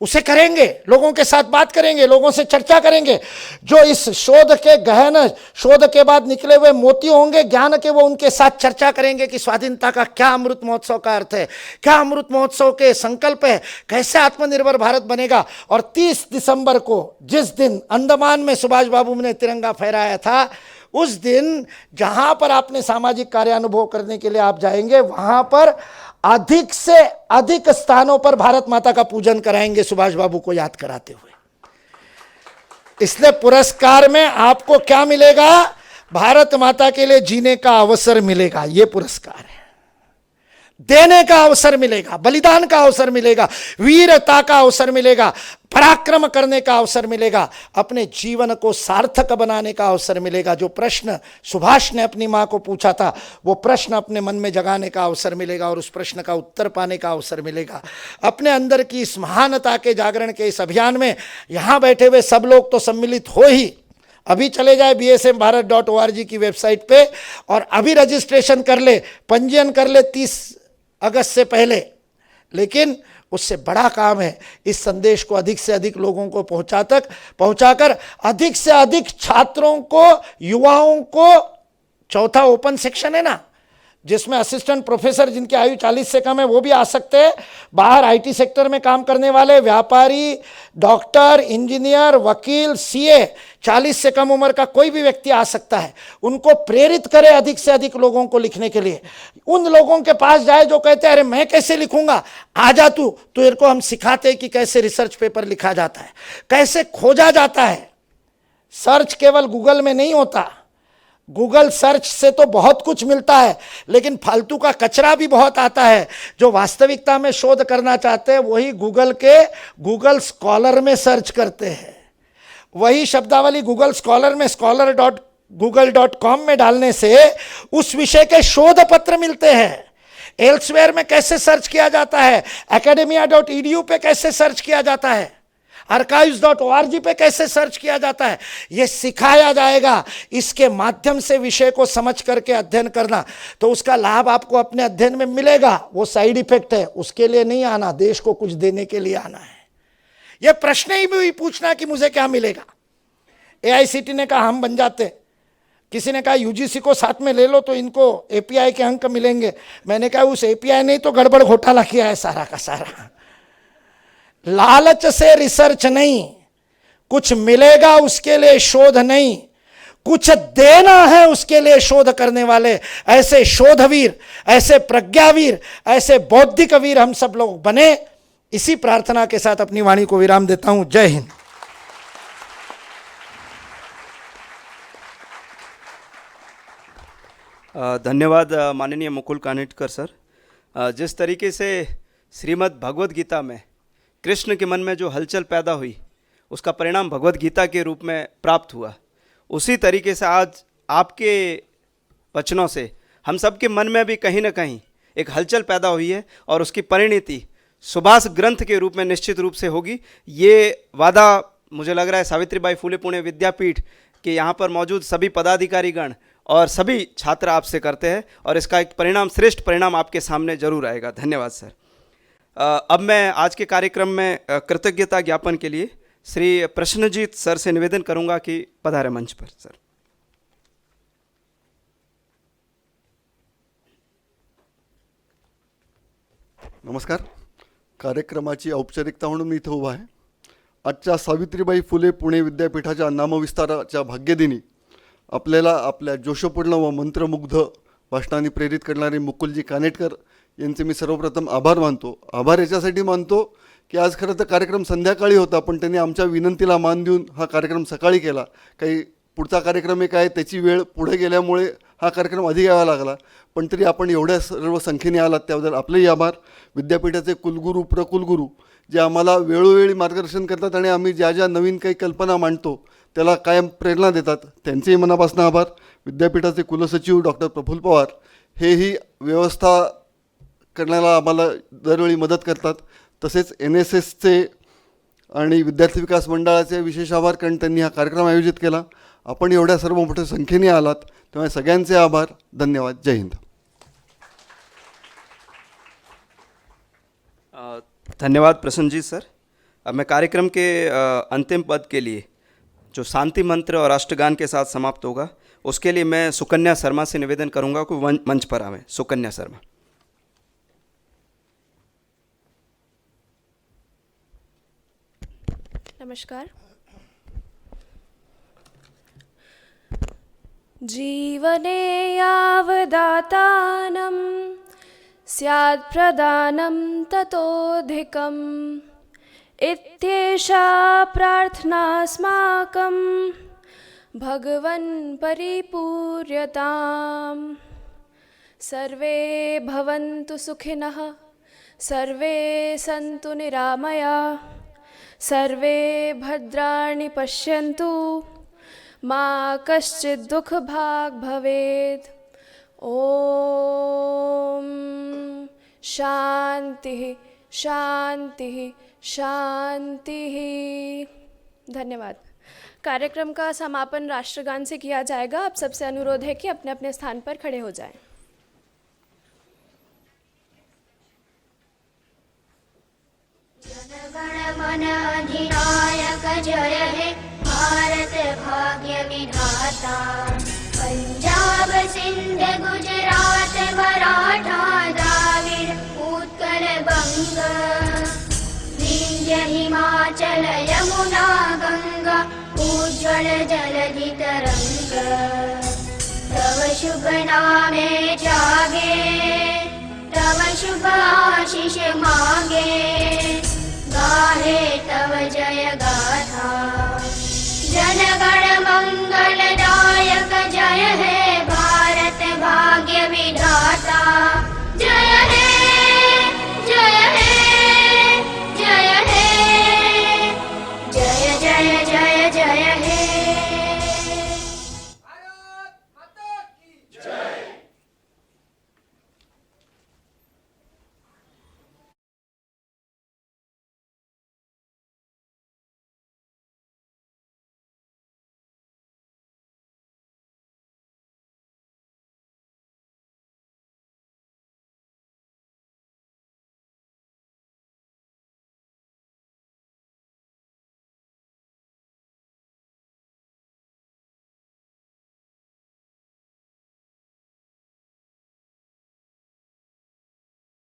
उसे करेंगे, लोगों के साथ बात करेंगे, लोगों से चर्चा करेंगे। जो इस शोध के गहन शोध के बाद निकले हुए मोती होंगे ज्ञान के, वो उनके साथ चर्चा करेंगे कि स्वाधीनता का क्या अमृत महोत्सव का अर्थ है, क्या अमृत महोत्सव के संकल्प है, कैसे आत्मनिर्भर भारत बनेगा। और 30 दिसंबर को, जिस दिन अंडमान में सुभाष बाबू ने तिरंगा फहराया था, उस दिन जहां पर आपने सामाजिक कार्यानुभव करने के लिए आप जाएंगे, वहां पर अधिक से अधिक स्थानों पर भारत माता का पूजन कराएंगे सुभाष बाबू को याद कराते हुए। इसलिए पुरस्कार में आपको क्या मिलेगा? भारत माता के लिए जीने का अवसर मिलेगा। यह पुरस्कार है। देने का अवसर मिलेगा, बलिदान का अवसर मिलेगा, वीरता का अवसर मिलेगा, पराक्रम करने का अवसर मिलेगा, अपने जीवन को सार्थक बनाने का अवसर मिलेगा। जो प्रश्न सुभाष ने अपनी मां को पूछा था, वो प्रश्न अपने मन में जगाने का अवसर मिलेगा और उस प्रश्न का उत्तर पाने का अवसर मिलेगा। अपने अंदर की इस महानता के जागरण के इस अभियान में यहां बैठे हुए सब लोग तो सम्मिलित हो ही। अभी चले जाए bsmbharat.org की वेबसाइट पे और अभी रजिस्ट्रेशन कर ले, पंजीयन कर ले 30 अगस्त से पहले। लेकिन उससे बड़ा काम है इस संदेश को अधिक से अधिक लोगों को पहुंचाकर अधिक से अधिक छात्रों को, युवाओं को, चौथा ओपन सेक्शन है ना, जिसमें असिस्टेंट प्रोफेसर जिनकी आयु 40 से कम है वो भी आ सकते हैं, बाहर आईटी सेक्टर में काम करने वाले, व्यापारी, डॉक्टर, इंजीनियर, वकील, सीए, 40 से कम उम्र का कोई भी व्यक्ति आ सकता है। उनको प्रेरित करे अधिक से अधिक लोगों को लिखने के लिए। उन लोगों के पास जाए जो कहते हैं अरे मैं कैसे लिखूंगा, आ जा तू, तो इनको हम सिखाते हैं कि कैसे रिसर्च पेपर लिखा जाता है, कैसे खोजा जाता है। सर्च केवल गूगल में नहीं होता, गूगल सर्च से तो बहुत कुछ मिलता है, लेकिन फालतू का कचरा भी बहुत आता है। जो वास्तविकता में शोध करना चाहते हैं वही गूगल स्कॉलर में सर्च करते हैं। वही शब्दावली गूगल स्कॉलर में scholar.google.com में डालने से उस विषय के शोध पत्र मिलते हैं। एल्सवेयर में कैसे सर्च किया जाता है, academia.edu पे कैसे सर्च किया जाता है, archives.org पे कैसे सर्च किया जाता है, यह सिखाया जाएगा। इसके माध्यम से विषय को समझ करके अध्ययन करना, तो उसका लाभ आपको अपने अध्ययन में मिलेगा। वो साइड इफेक्ट है, उसके लिए नहीं आना, देश को कुछ देने के लिए आना है। यह प्रश्न ही भी पूछना कि मुझे क्या मिलेगा। AICT ने कहा हम बन जाते, किसी ने कहा UGC को साथ में ले लो तो इनको API के अंक मिलेंगे। मैंने कहा उस API ने तो गड़बड़ घोटाला किया है सारा का सारा। लालच से रिसर्च नहीं, कुछ मिलेगा उसके लिए शोध नहीं, कुछ देना है उसके लिए शोध करने वाले ऐसे शोधवीर, ऐसे प्रज्ञावीर, ऐसे बौद्धिक वीर हम सब लोग बने। इसी प्रार्थना के साथ अपनी वाणी को विराम देता हूं। जय हिंद। धन्यवाद माननीय मुकुल कानिटकर सर। जिस तरीके से श्रीमद् भगवद गीता में कृष्ण के मन में जो हलचल पैदा हुई, उसका परिणाम भगवद गीता के रूप में प्राप्त हुआ, उसी तरीके से आज आपके वचनों से हम सबके मन में भी कहीं ना कहीं एक हलचल पैदा हुई है और उसकी परिणति सुभाष ग्रंथ के रूप में निश्चित रूप से होगी। ये वादा मुझे लग रहा है सावित्रीबाई फुले पुणे विद्यापीठ के यहाँ पर मौजूद सभी पदाधिकारीगण और सभी छात्र आपसे करते हैं और इसका एक परिणाम, श्रेष्ठ परिणाम आपके सामने जरूर आएगा। धन्यवाद सर। अब मैं आज के कार्यक्रम में कृतज्ञता ज्ञापन के लिए श्री प्रश्नजीत सर से निवेदन करूंगा कि पधारे मंच पर सर। नमस्कार। कार्यक्रमाची औपचारिकता म्हणून मी इथं उभा आहे। आजच्या सावित्रीबाई फुले पुणे विद्यापीठाच्या नामविस्ताराच्या भाग्यदिनी आपल्याला आपल्या जोशपूर्ण व मंत्रमुग्ध भाषणांनी प्रेरित करणारे मुकुलजी कानेटकर यांचे मी सर्वप्रथम आभार मानतो। आभार याच्यासाठी मानतो की आज खरं तर कार्यक्रम संध्याकाळी होता, पण त्यांनी आमच्या विनंतीला मान देऊन हा कार्यक्रम सकाळी केला। काही पुढचा कार्यक्रम एक आहे त्याची वेळ पुढे गेल्यामुळे हा कार्यक्रम आधी घ्यावा लागला, पण तरी आपण एवढ्या सर्व संख्येने आलात त्याबद्दल आपलेही आभार। विद्यापीठाचे कुलगुरू, प्रकुलगुरू जे आम्हाला वेळोवेळी मार्गदर्शन करतात आणि आम्ही ज्या ज्या नवीन काही कल्पना मांडतो त्याला कायम प्रेरणा देतात, त्यांचेही मनापासून आभार। विद्यापीठाचे कुलसचिव डॉक्टर प्रफुल्ल पवार हेही व्यवस्था करण्याला आम्हाला दरवेळी मदत करतात। तसेच NSSचे आणि विद्यार्थी विकास मंडळाचे विशेष आभार, कारण त्यांनी हा कार्यक्रम आयोजित केला। आपण एवढ्या सर्व मोठ्या संख्येने आलात त्यामुळे सगळ्यांचे आभार। धन्यवाद। जय हिंद। धन्यवाद प्रसन्नजीत सर। अब मैं कार्यक्रम के अंतिम पद के लिए जो शांति मंत्र और राष्ट्रगान के साथ समाप्त होगा, उसके लिए मैं सुकन्या शर्मा से निवेदन करूंगा कि मंच पर आवें। सुकन्या शर्मा। नमस्कार। जीवने यावदातानं स्यात्प्रदानं ततोऽधिकम् इत्येषा प्रार्थनास्माकं भगवन् परिपूर्यताम्। सर्वे भवन्तु सुखिनः, सर्वे सन्तु निरामयाः, सर्वे भद्राणि पश्यन्तु, मा कश्चित् दुःखभाग् भवेत्। ओम शांति शांति शांति। धन्यवाद। कार्यक्रम का समापन राष्ट्रगान से किया जाएगा। आप सबसे अनुरोध है कि अपने अपने स्थान पर खड़े हो जाएं। जनगण मन अधिनायक जय हे भारत भाग्य विधाता। पंजाब सिंध गुजरात मराठा द्राविड़ उत्कल बंग विंध्य हिमाचल यमुना गंगा उज्ज्वल जलधि तरंग। तव शुभ नामे जागे, तव शुभ आशीष मांगे, गाहे तव जय गाथा। जनगण मंगलदायक जय हे